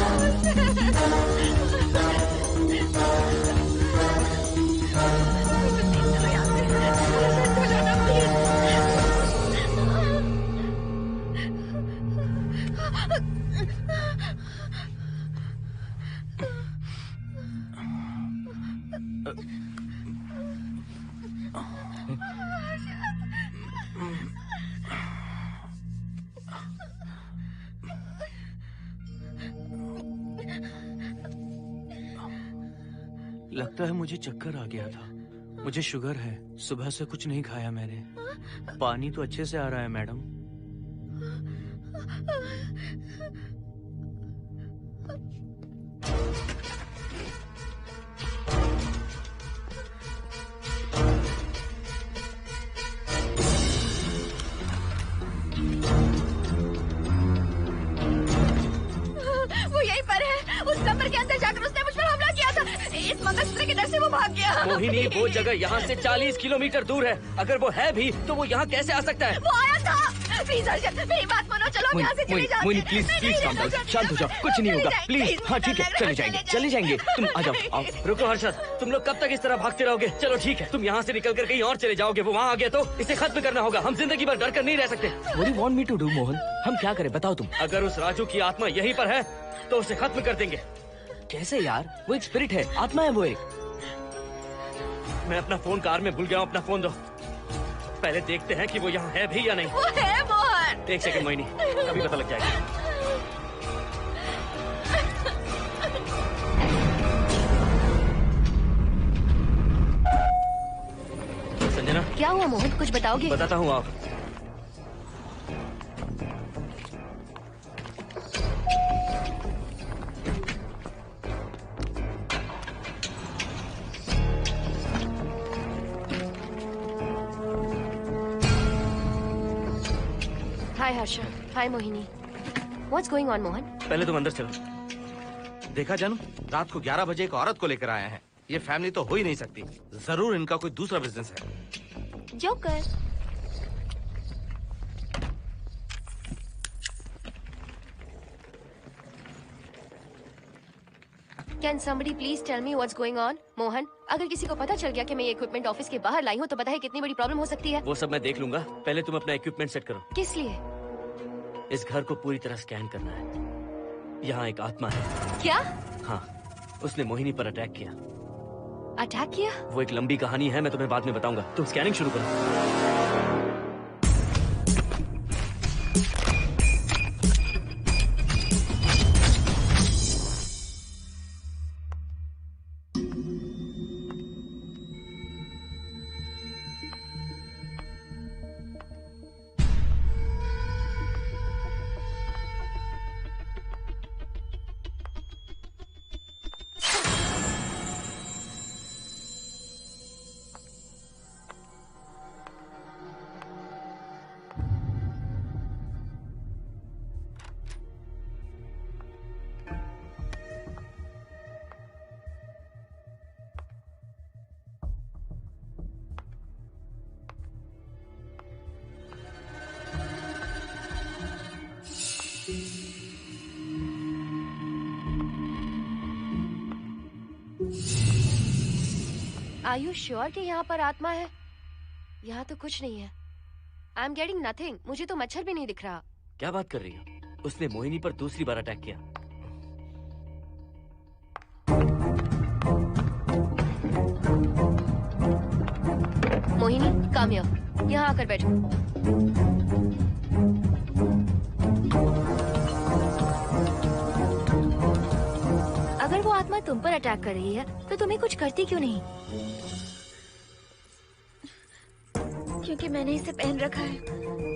लगता है मुझे चक्कर आ गया था। मुझे शुगर है, सुबह से कुछ नहीं खाया मैंने। पानी तो अच्छे से आ रहा है मैडम। वो यहीं पर है, उस कमरे के अंदर जाकर उसने मुझ पर हमला किया था। इस मंगलसूत्र के डर से वो भाग गया। मोहिनी, वो जगह यहाँ से 40 किलोमीटर दूर है। अगर वो है भी तो वो यहाँ कैसे आ सकता है? वो आया था। प्लीज हर्षद मेरी बात मानो, चलो हम यहाँ से चले जाते मोहिनी हैं। प्लीज नहीं, प्लीज नहीं, काम डाउन, हर्षद, शांत हो जाओ, कुछ नहीं होगा प्लीज। हाँ ठीक है, चले जाएंगे। तुम आ जाओ, आओ। रुको हर्षद, तुम लोग कब तक इस तरह भागते रहोगे? चलो ठीक है, तुम यहाँ से निकल कर कहीं और चले जाओगे। वो वहाँ आ गया तो इसे खत्म करना होगा। हम जिंदगी भर डर कर नहीं रह सकते। What do you want me to do, Mohan? हम क्या करें बताओ तुम। अगर उस राजू की आत्मा यहीं पर है तो उसे खत्म कर देंगे। कैसे यार? वो एक स्पिरिट है, आत्मा है वो एक। मैं अपना फोन कार में भूल गया हूँ। अपना फोन दो, पहले देखते हैं कि वो यहाँ है भी या नहीं। वो है मोहन। एक सेकंड मोहिनी, अभी पता लग जाएगा। संजना, क्या हुआ मोहन, कुछ बताओगे? बताता हूँ आप। हाय हर्षा, हाय Mohini. What's going on Mohan? पहले तुम अंदर चलो। देखा जानू, रात को 11 बजे एक औरत को लेकर आया है। ये फैमिली तो हो ही नहीं सकती। जरूर इनका कोई दूसरा बिजनेस है। Joker. Can somebody please tell me what's going on? Mohan, अगर किसी को पता चल गया कि मैं ये इक्विपमेंट ऑफिस के बाहर लाई हूँ तो पता है कितनी बड़ी प्रॉब्लम हो सकती है। वो सब मैं देख लूंगा, पहले तुम अपना इक्विपमेंट सेट करो। किस लिए? इस घर को पूरी तरह स्कैन करना है। यहाँ एक आत्मा है। क्या? हाँ, उसने मोहिनी पर अटैक किया। अटैक किया? वो एक लंबी कहानी है, मैं तुम्हें बाद में बताऊंगा। तुम स्कैनिंग शुरू करो। Are you sure कि यहाँ पर आत्मा है? यहाँ तो कुछ नहीं है। I'm getting nothing. मुझे तो मच्छर भी नहीं दिख रहा। क्या बात कर रही हो? उसने मोहिनी पर दूसरी बार अटैक किया। Mohini, come here. यहाँ आकर बैठो। अगर वो आत्मा तुम पर अटैक कर रही है तो तुम्हें कुछ करती क्यों नहीं? क्योंकि मैंने इसे पहन रखा है।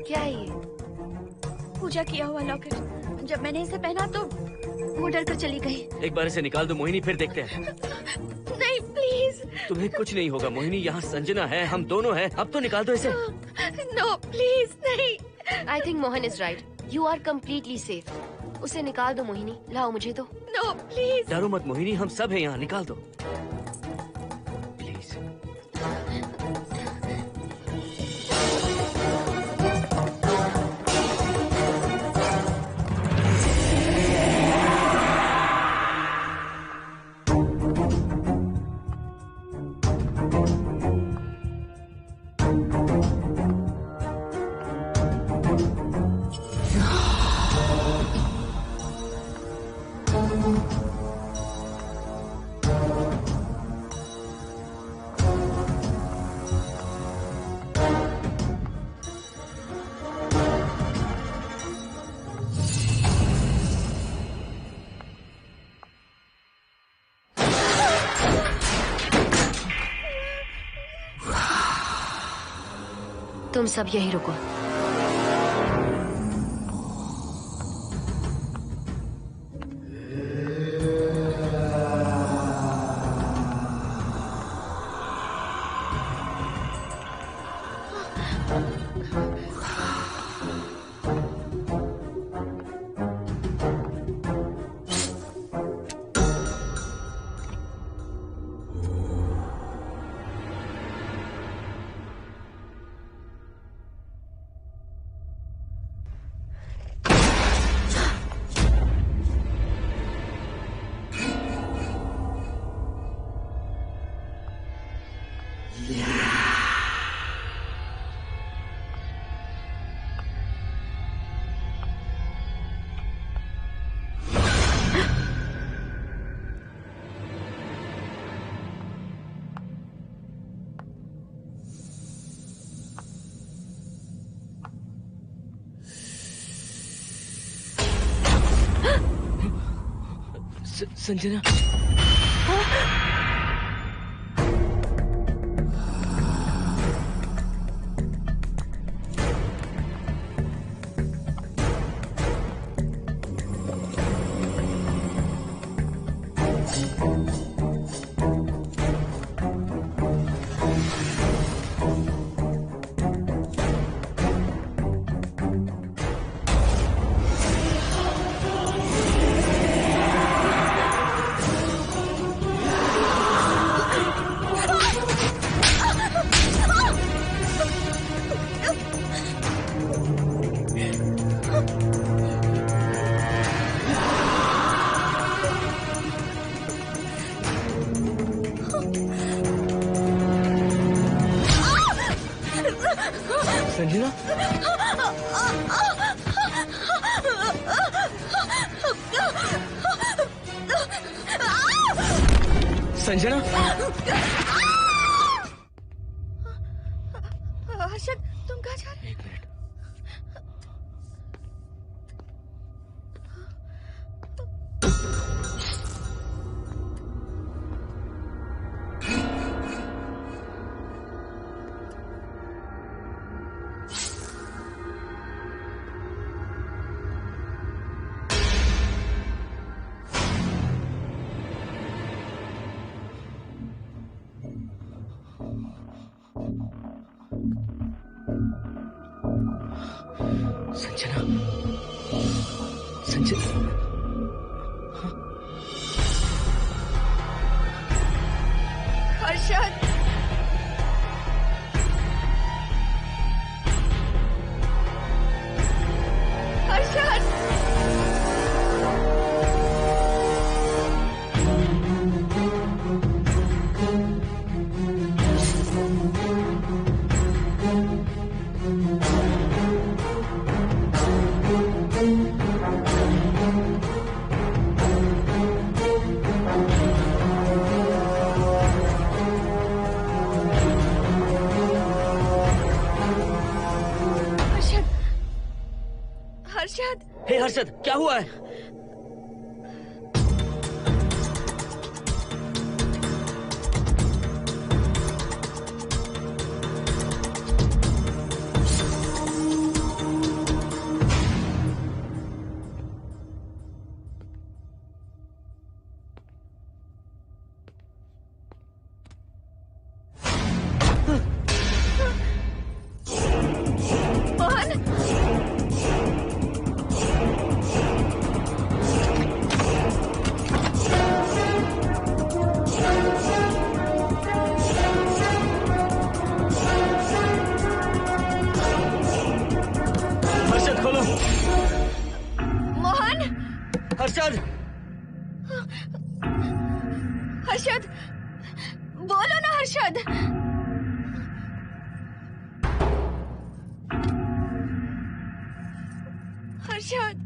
क्या है ये? पूजा किया हुआ लॉकेट। जब मैंने इसे पहना तो वो डर कर चली गई। एक बार इसे निकाल दो मोहिनी, फिर देखते हैं। नहीं प्लीज। तुम्हें कुछ नहीं होगा मोहिनी, यहाँ संजना है, हम दोनों हैं। अब तो निकाल दो इसे। नो प्लीज नहीं। I think Mohan is right. You are completely safe. उसे निकाल दो मोहिनी, लाओ मुझे तो। No please. डरो मत मोहिनी, हम सब हैं यहाँ, निकाल दो प्लीज। तुम सब यही रुको। संजना, संजना, हर्षद, तुम कहाँ जा रहे? एक मिनट। संजना, संजना, हर्षद, हर्षद, हर्षद। हे हर्षद, क्या हुआ है? हर्षद, हर्षद, बोलो ना हर्षद। हर्षद,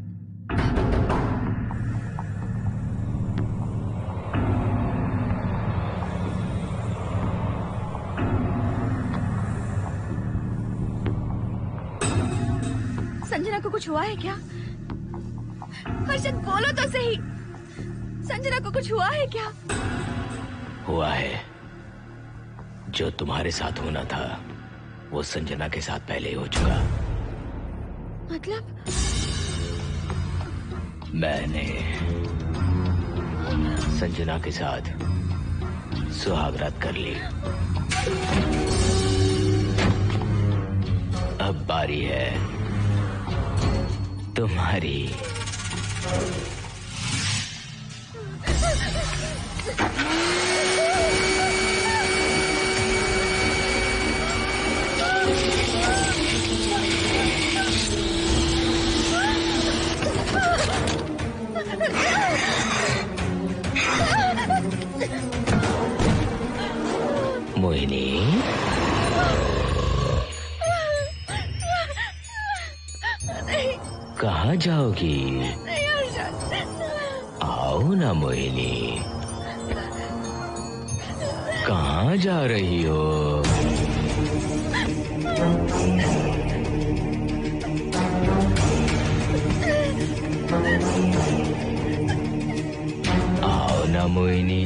संजना को कुछ हुआ है क्या? हर्षद, बोलो तो सही। संजना को कुछ हुआ है क्या? हुआ है। जो तुम्हारे साथ होना था वो संजना के साथ पहले ही हो चुका। मतलब? मैंने संजना के साथ सुहागरात कर ली। अब बारी है तुम्हारी। मोहिनी, कहाँ जाओगी? आओ ना मोहिनी, कहाँ जा रही हो? आओ ना मोहिनी,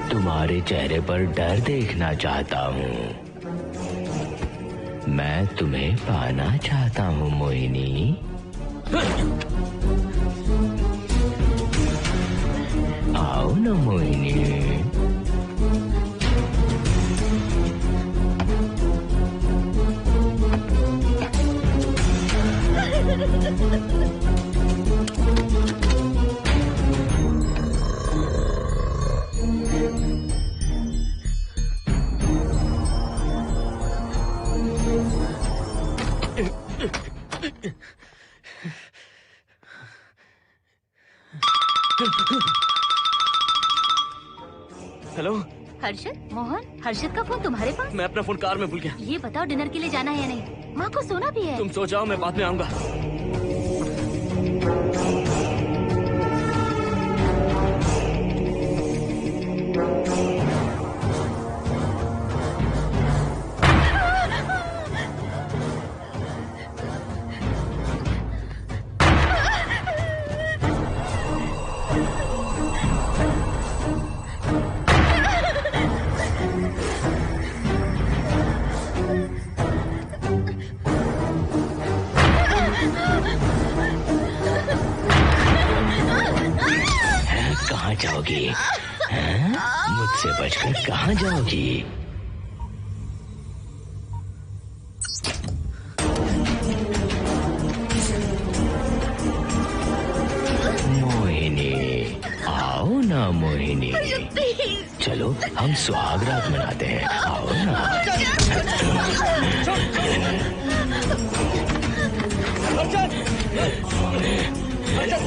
तुम्हारे चेहरे पर डर देखना चाहता हूँ। मैं तुम्हें पाना चाहता हूँ मोहिनी। आओ ना मोहिनी। हेलो हर्षद, मोहन, हर्षद का फोन तुम्हारे पास? मैं अपना फोन कार में भूल गया। ये बताओ डिनर के लिए जाना है या नहीं? माँ को सोना भी है। तुम सो जाओ, मैं बाद में आऊंगा। कहाँ जाओगी? मुझसे बचकर कहाँ जाओगी? मोहिनी, आओ ना मोहिनी। चलो हम सुहागरात मनाते हैं, आओ ना।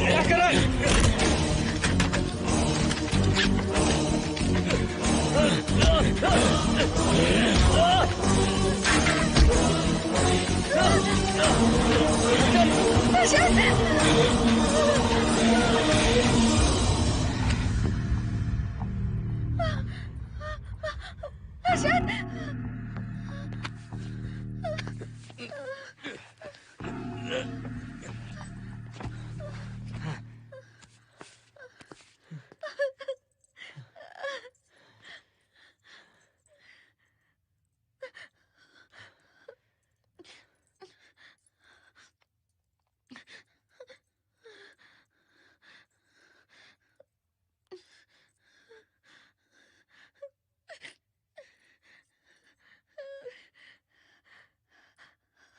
क्या कर रहा है?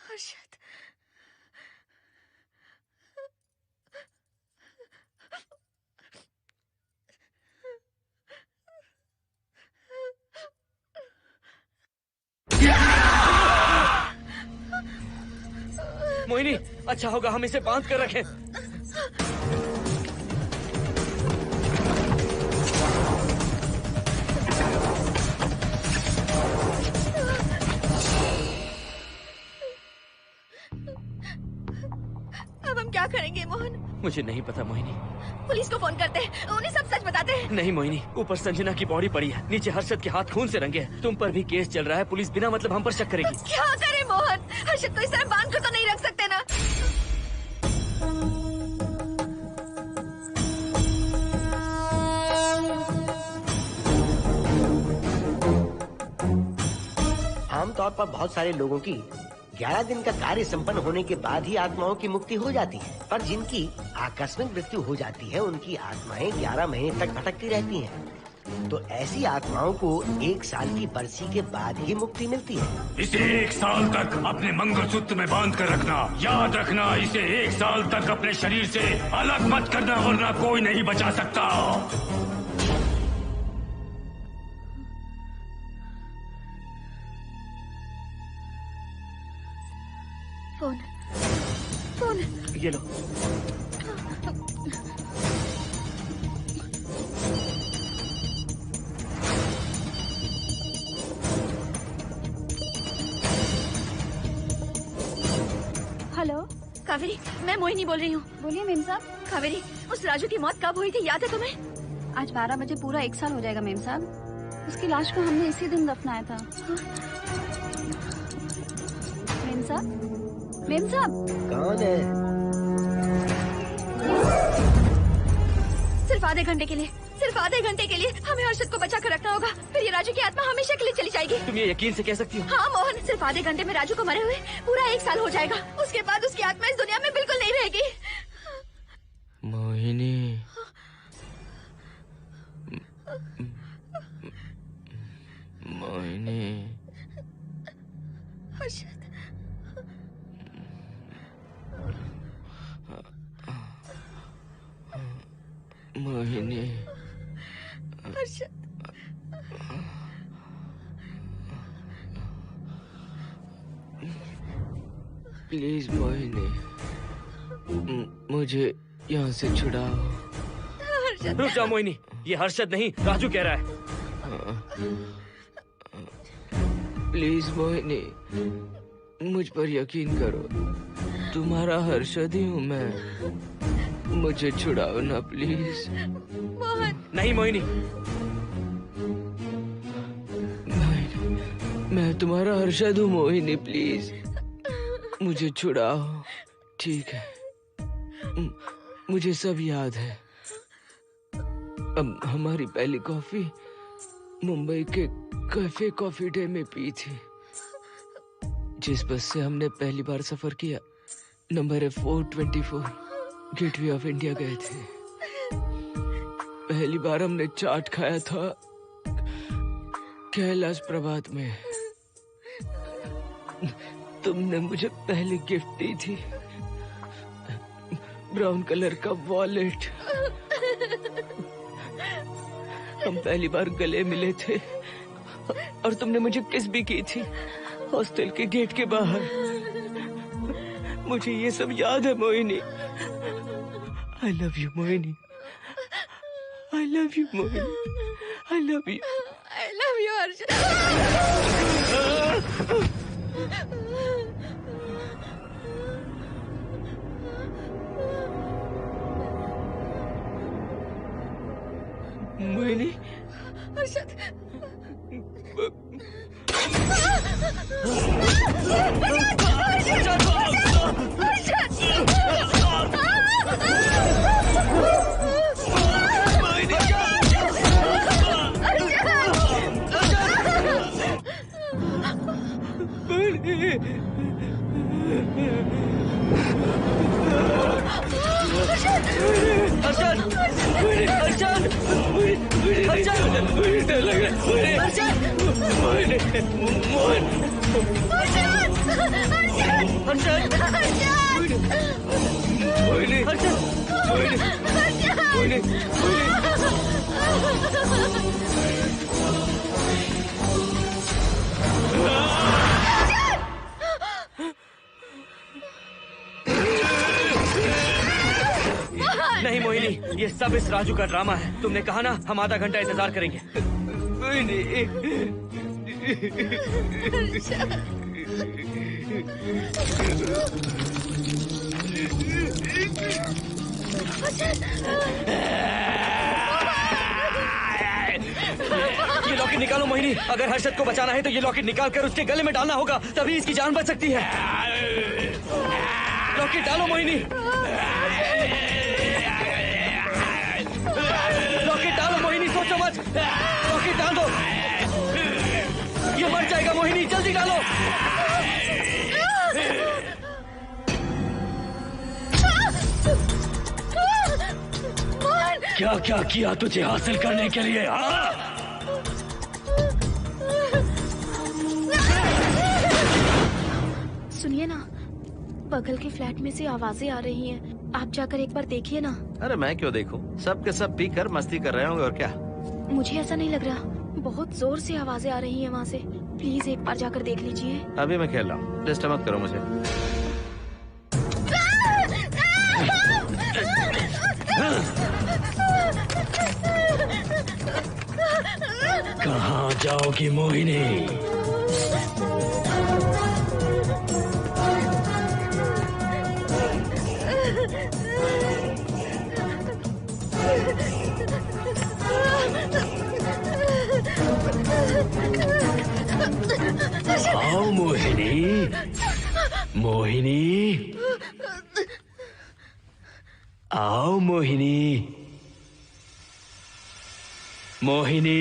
हर्षद, मोहिनी, अच्छा होगा हम इसे बांध कर रखें। अब हम क्या करेंगे मोहन? मुझे नहीं पता मोहिनी। पुलिस को फोन करते हैं, उन्हें सब सच बताते हैं। नहीं मोहिनी, ऊपर संजना की बॉडी पड़ी है, नीचे हर्षद के हाथ खून से रंगे हैं। तुम पर भी केस चल रहा है, पुलिस बिना मतलब हम पर शक करेगी। तो क्या करे मोहन? हर्षद को इस तरह बांध कर तो नहीं रख सकते ना। आमतौर पर बहुत सारे लोगों की 11 दिन का कार्य संपन्न होने के बाद ही आत्माओं की मुक्ति हो जाती है, पर जिनकी आकस्मिक मृत्यु हो जाती है उनकी आत्माएं 11 महीने तक भटकती रहती हैं। तो ऐसी आत्माओं को 1 साल की बरसी के बाद ही मुक्ति मिलती है। इसे 1 साल तक अपने मंगलसूत्र में बांध कर रखना। याद रखना, इसे 1 साल तक अपने शरीर से अलग मत करना, वरना कोई नहीं बचा सकता। फोन ये लो। हेलो कावेरी, मैं मोहिनी बोल रही हूँ। बोलिए मेम साहब। कावेरी, उस राजू की मौत कब हुई थी, याद है तुम्हें? आज 12 बजे पूरा 1 साल हो जाएगा मेम साहब। उसकी लाश को हमने इसी दिन दफनाया था। मेम साहब, मेम साहब। कौन है? सिर्फ आधे घंटे के लिए, सिर्फ आधे घंटे के लिए हमें हर्षद को बचा कर रखना होगा, फिर ये राजू की आत्मा हमेशा के लिए चली जाएगी। तुम ये यकीन से कह सकती हो? हाँ मोहन, सिर्फ आधे घंटे में राजू को मरे हुए पूरा 1 साल हो जाएगा। उसके बाद उसकी आत्मा इस दुनिया में बिल्कुल नहीं रहेगी। मोहिनी, मोहिनी, हर्षद, मोहिनी, हर्षद, प्लीज मोहिनी, मुझे यहाँ से छुड़ाओ। रुक जाओ मोहिनी, ये हर्षद नहीं राजू कह रहा है। प्लीज मोहिनी, मुझ पर यकीन करो, तुम्हारा हर्षद ही हूँ मैं। मुझे छुड़ाओ ना प्लीज। मोहन। नहीं मोहिनी, मैं तुम्हारा हर्षद हूँ मोहिनी, प्लीज मुझे छुड़ाओ। ठीक है, मुझे सब याद है। अब हमारी पहली कॉफी मुंबई के कैफे कॉफी डे में पी थी। जिस बस से हमने पहली बार सफर किया, नंबर है 424, गेटवे ऑफ इंडिया गए थे। पहली बार हमने चाट खाया था कैलाश प्रभात में। तुमने मुझे पहली गिफ्ट दी थी, ब्राउन कलर का वॉलेट। हम पहली बार गले मिले थे और तुमने मुझे किस भी की थी हॉस्टल के गेट के बाहर। मुझे ये सब याद है Mohini. I love you Mohini, I love you Mohini, I love you, I love you Harshad. Mohini, Harshad, नहीं मोहिनी, ये सब इस राजू का ड्रामा है। तुमने कहा ना हम आधा घंटा इंतजार करेंगे। ये लॉकेट निकालो मोहिनी। अगर हर्षद को बचाना है तो ये लॉकेट निकाल कर उसके गले में डालना होगा, तभी इसकी जान बच सकती है। लॉकेट डालो मोहिनी, लॉकेट डालो मोहिनी, सोचो मत। लॉकेट डाल दो, ये मर जाएगा जाएगा मोहिनी, जल्दी डालो। क्या क्या किया तुझे हासिल करने के लिए? हाँ? सुनिए ना, बगल के फ्लैट में से आवाजें आ रही हैं। आप जाकर एक बार देखिए ना। अरे मैं क्यों देखूं? सब के सब पीकर मस्ती कर रहे होंगे और क्या। मुझे ऐसा नहीं लग रहा, बहुत जोर से आवाजें आ रही हैं वहाँ से। प्लीज एक बार जाकर देख लीजिए। अभी मैं खेल रहा हूँ, डिस्टर्ब मत करो मुझे। कहाँ जाओगी मोहिनी? आओ मोहिनी, मोहिनी, आओ मोहिनी, मोहिनी।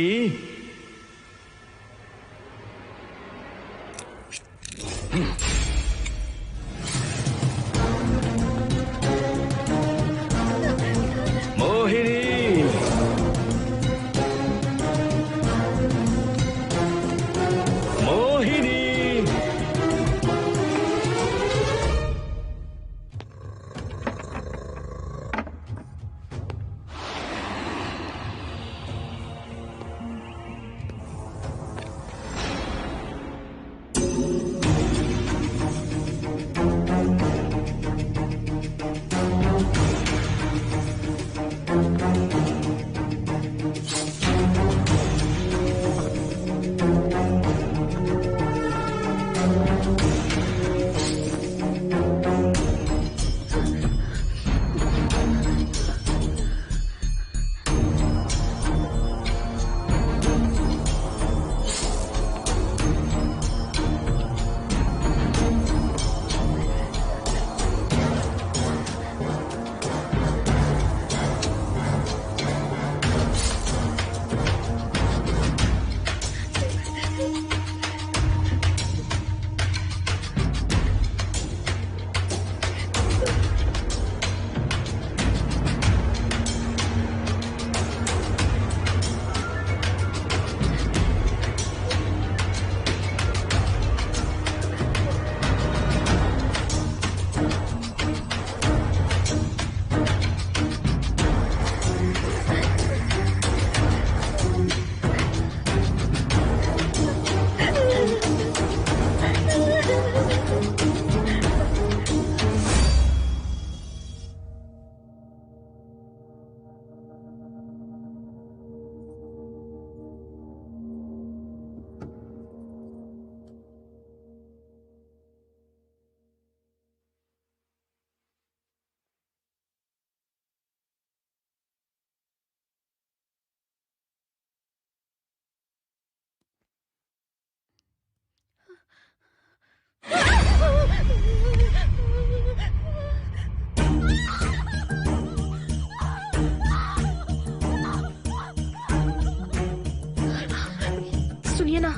सुनिए ना,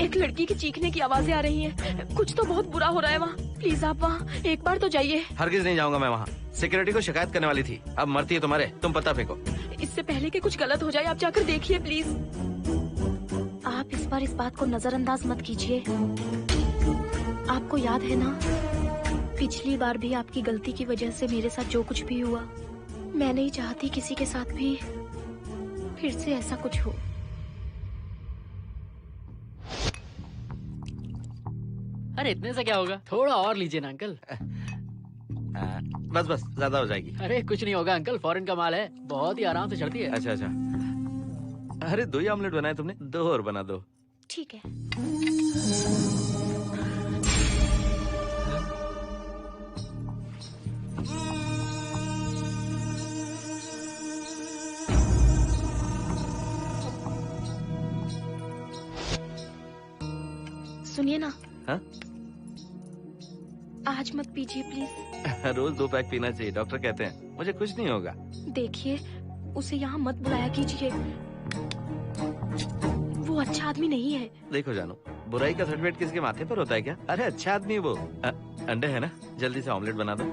एक लड़की की चीखने की आवाजें आ रही हैं। कुछ तो बहुत बुरा हो रहा है वहाँ। प्लीज आप वहाँ एक बार तो जाइए। हरगिज नहीं जाऊंगा मैं वहाँ। सिक्योरिटी को शिकायत करने वाली थी, अब मरती है तुम्हारे। तुम पता फेंको। इससे पहले कि कुछ गलत हो जाए, आप जाकर देखिए प्लीज। आप इस बार इस बात को नजरअंदाज मत कीजिए। आपको याद है ना, पिछली बार भी आपकी गलती की वजह से मेरे साथ जो कुछ भी हुआ, मैं नहीं चाहती किसी के साथ भी फिर से ऐसा कुछ हो। अरे इतने से क्या होगा, थोड़ा और लीजिए ना अंकल। बस बस, ज्यादा हो जाएगी। अरे कुछ नहीं होगा अंकल, फॉरेन का माल है, बहुत ही आराम से चढ़ती है। अच्छा अच्छा। अरे 2 ही ऑमलेट बनाए तुमने, 2 और बना दो। ठीक है। सुनिए ना। हाँ? आज मत पीजिए प्लीज। रोज 2 पैक पीना चाहिए, डॉक्टर कहते हैं। मुझे कुछ नहीं होगा। देखिए, उसे यहाँ मत बुलाया कीजिए। वो अच्छा आदमी नहीं है। देखो जानू, बुराई का सर्टिफिकेट किसी के माथे पर होता है क्या? अरे अच्छा आदमी है वो। अंडे है ना, जल्दी से ऑमलेट बना दो।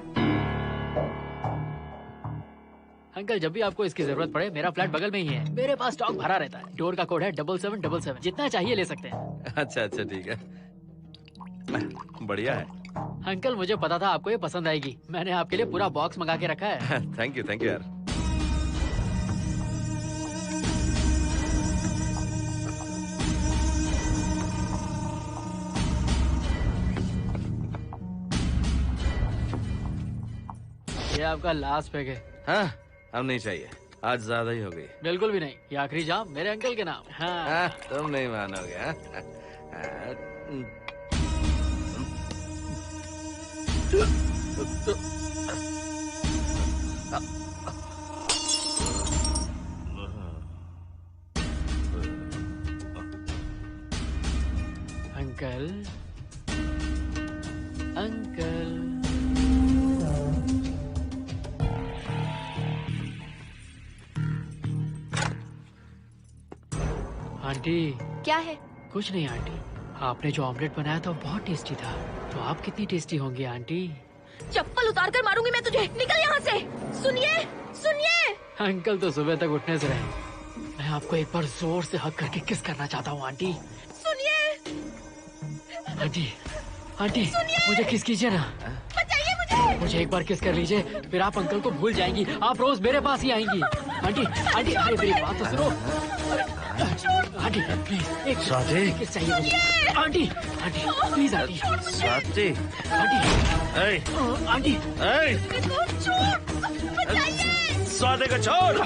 अंकल जब भी आपको इसकी जरूरत पड़े, मेरा फ्लैट बगल में ही है, मेरे पास स्टॉक भरा रहता है। डोर का कोड है 7777, जितना चाहिए ले सकते हैं। अच्छा अच्छा ठीक है, बढ़िया है। अंकल मुझे पता था आपको ये पसंद आएगी, मैंने आपके लिए पूरा बॉक्स मंगा के रखा है। थैंक यू यार। ये आपका लास्ट पैक है। हाँ, अब नहीं चाहिए, आज ज्यादा ही हो गई। बिल्कुल भी नहीं, ये आखिरी जाम मेरे अंकल के नाम। हाँ। तुम नहीं मानोगे। Uncle uncle aunty. क्या है? कुछ नहीं आंटी, आपने जो ऑमलेट बनाया था वो बहुत टेस्टी था, तो आप कितनी टेस्टी होंगी आंटी? चप्पल उतार कर मारूंगी मैं तुझे, निकल यहाँ से। सुनिए सुनिए। अंकल तो सुबह तक उठने से रहे, मैं आपको एक बार जोर से हक करके किस करना चाहता हूँ आंटी। सुनिए आंटी, आंटी मुझे किस कीजिए ना, बचाइए मुझे। मुझे एक बार किस कर लीजिए, फिर आप अंकल को भूल जाएंगी, आप रोज मेरे पास ही आएंगी। आंटी आंटी अरे मेरी बात तो सुनो। आंटी प्लीज एक किस चाहिए मुझे। Aunty aunty please aunty. Swati aunty aunty Swati को छोड़।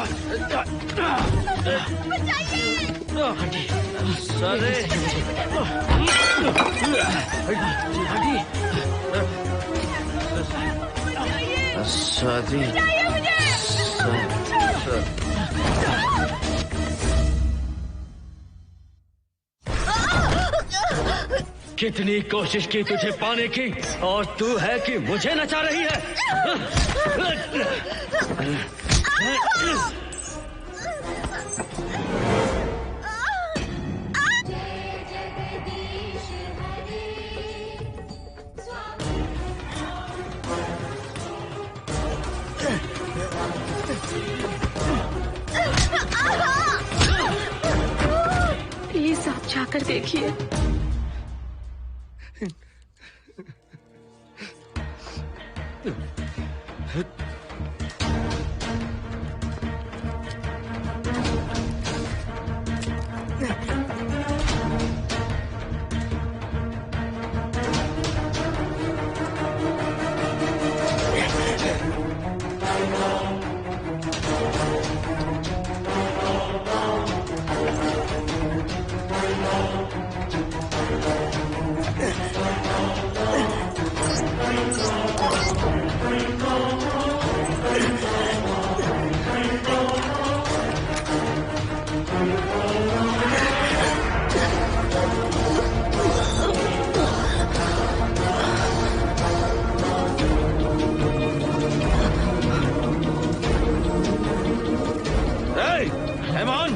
आंटी स्वाति कितनी कोशिश की तुझे पाने की, और तू है कि मुझे नचा रही है। प्लीज आप जाकर देखिए।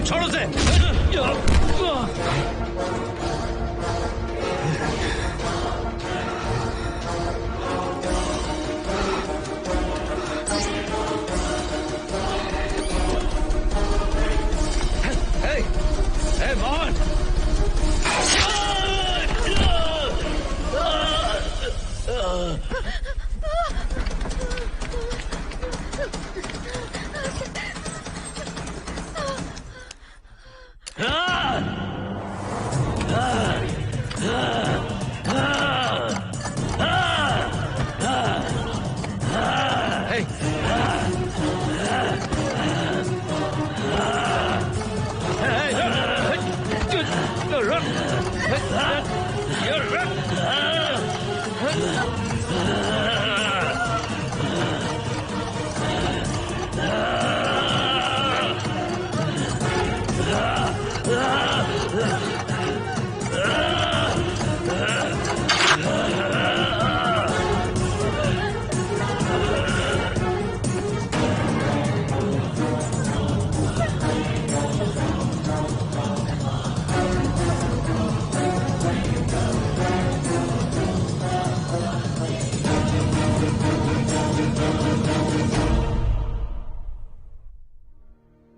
छोड़ो से।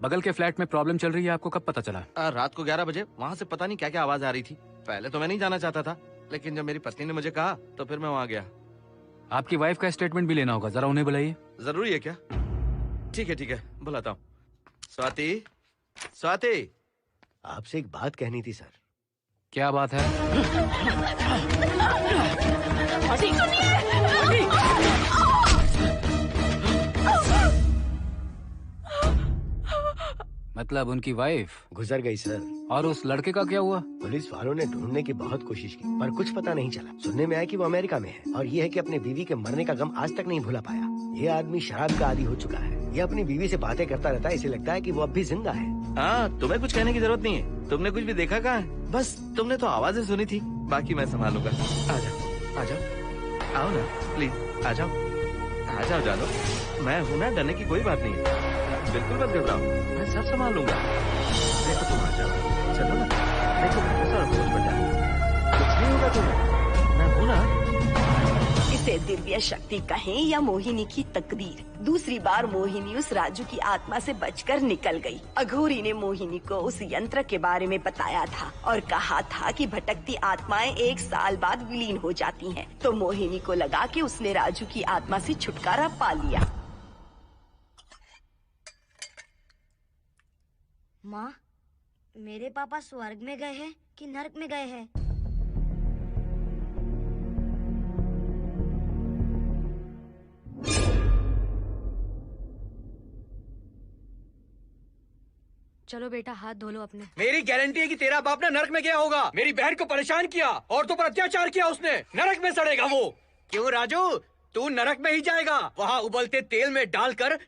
बगल के फ्लैट में प्रॉब्लम चल रही है, आपको कब पता चला? रात को 11 बजे वहाँ से पता नहीं क्या क्या आवाज आ रही थी। पहले तो मैं नहीं जाना चाहता था, लेकिन जब मेरी पत्नी ने मुझे कहा तो फिर मैं वहाँ गया। आपकी वाइफ का स्टेटमेंट भी लेना होगा, जरा उन्हें बुलाइए। जरूरी है क्या? ठीक है, बुलाता हूँ। स्वाति, स्वाति, आपसे एक बात कहनी थी सर। क्या बात है? मतलब उनकी वाइफ गुजर गई सर। और उस लड़के का क्या हुआ? पुलिस वालों ने ढूंढने की बहुत कोशिश की पर कुछ पता नहीं चला। सुनने में आया कि वो अमेरिका में है और ये है कि अपने बीवी के मरने का गम आज तक नहीं भुला पाया। ये आदमी शराब का आदी हो चुका है। ये अपनी बीवी से बातें करता रहता है, इसे लगता है कि वो अब भी जिंदा है। हाँ, तुम्हें कुछ कहने की जरूरत नहीं है। तुमने कुछ भी देखा कहाँ है? बस तुमने तो आवाजें सुनी थी, बाकी मैं संभालूंगा। आ जाओ, आओ ना प्लीज, आ जाओ जानो। मैं हूँ ना, डरने की कोई बात नहीं है। बिल्कुल मत घबराओ, मैं सब संभाल लूंगा। देखो तुम आ जाओ, चलो ना। देखो कैसा बोझ बन जाए, कुछ नहीं होगा तुम्हें, मैं हूँ ना। इसे दिव्य शक्ति कहें या मोहिनी की तकदीर, दूसरी बार मोहिनी उस राजू की आत्मा से बचकर निकल गई। अघोरी ने मोहिनी को उस यंत्र के बारे में बताया था और कहा था कि भटकती आत्माएं 1 साल बाद विलीन हो जाती हैं। तो मोहिनी को लगा कि उसने राजू की आत्मा से छुटकारा पा लिया। माँ, मेरे पापा स्वर्ग में गए हैं कि नरक में गए हैं? चलो बेटा, हाथ धो लो अपने। मेरी गारंटी है कि तेरा बाप ना नरक में गया होगा। मेरी बहन को परेशान किया, औरतों पर अत्याचार किया उसने। नरक में सड़ेगा वो। क्यों राजू, तू नरक में ही जाएगा। वहाँ उबलते तेल में डालकर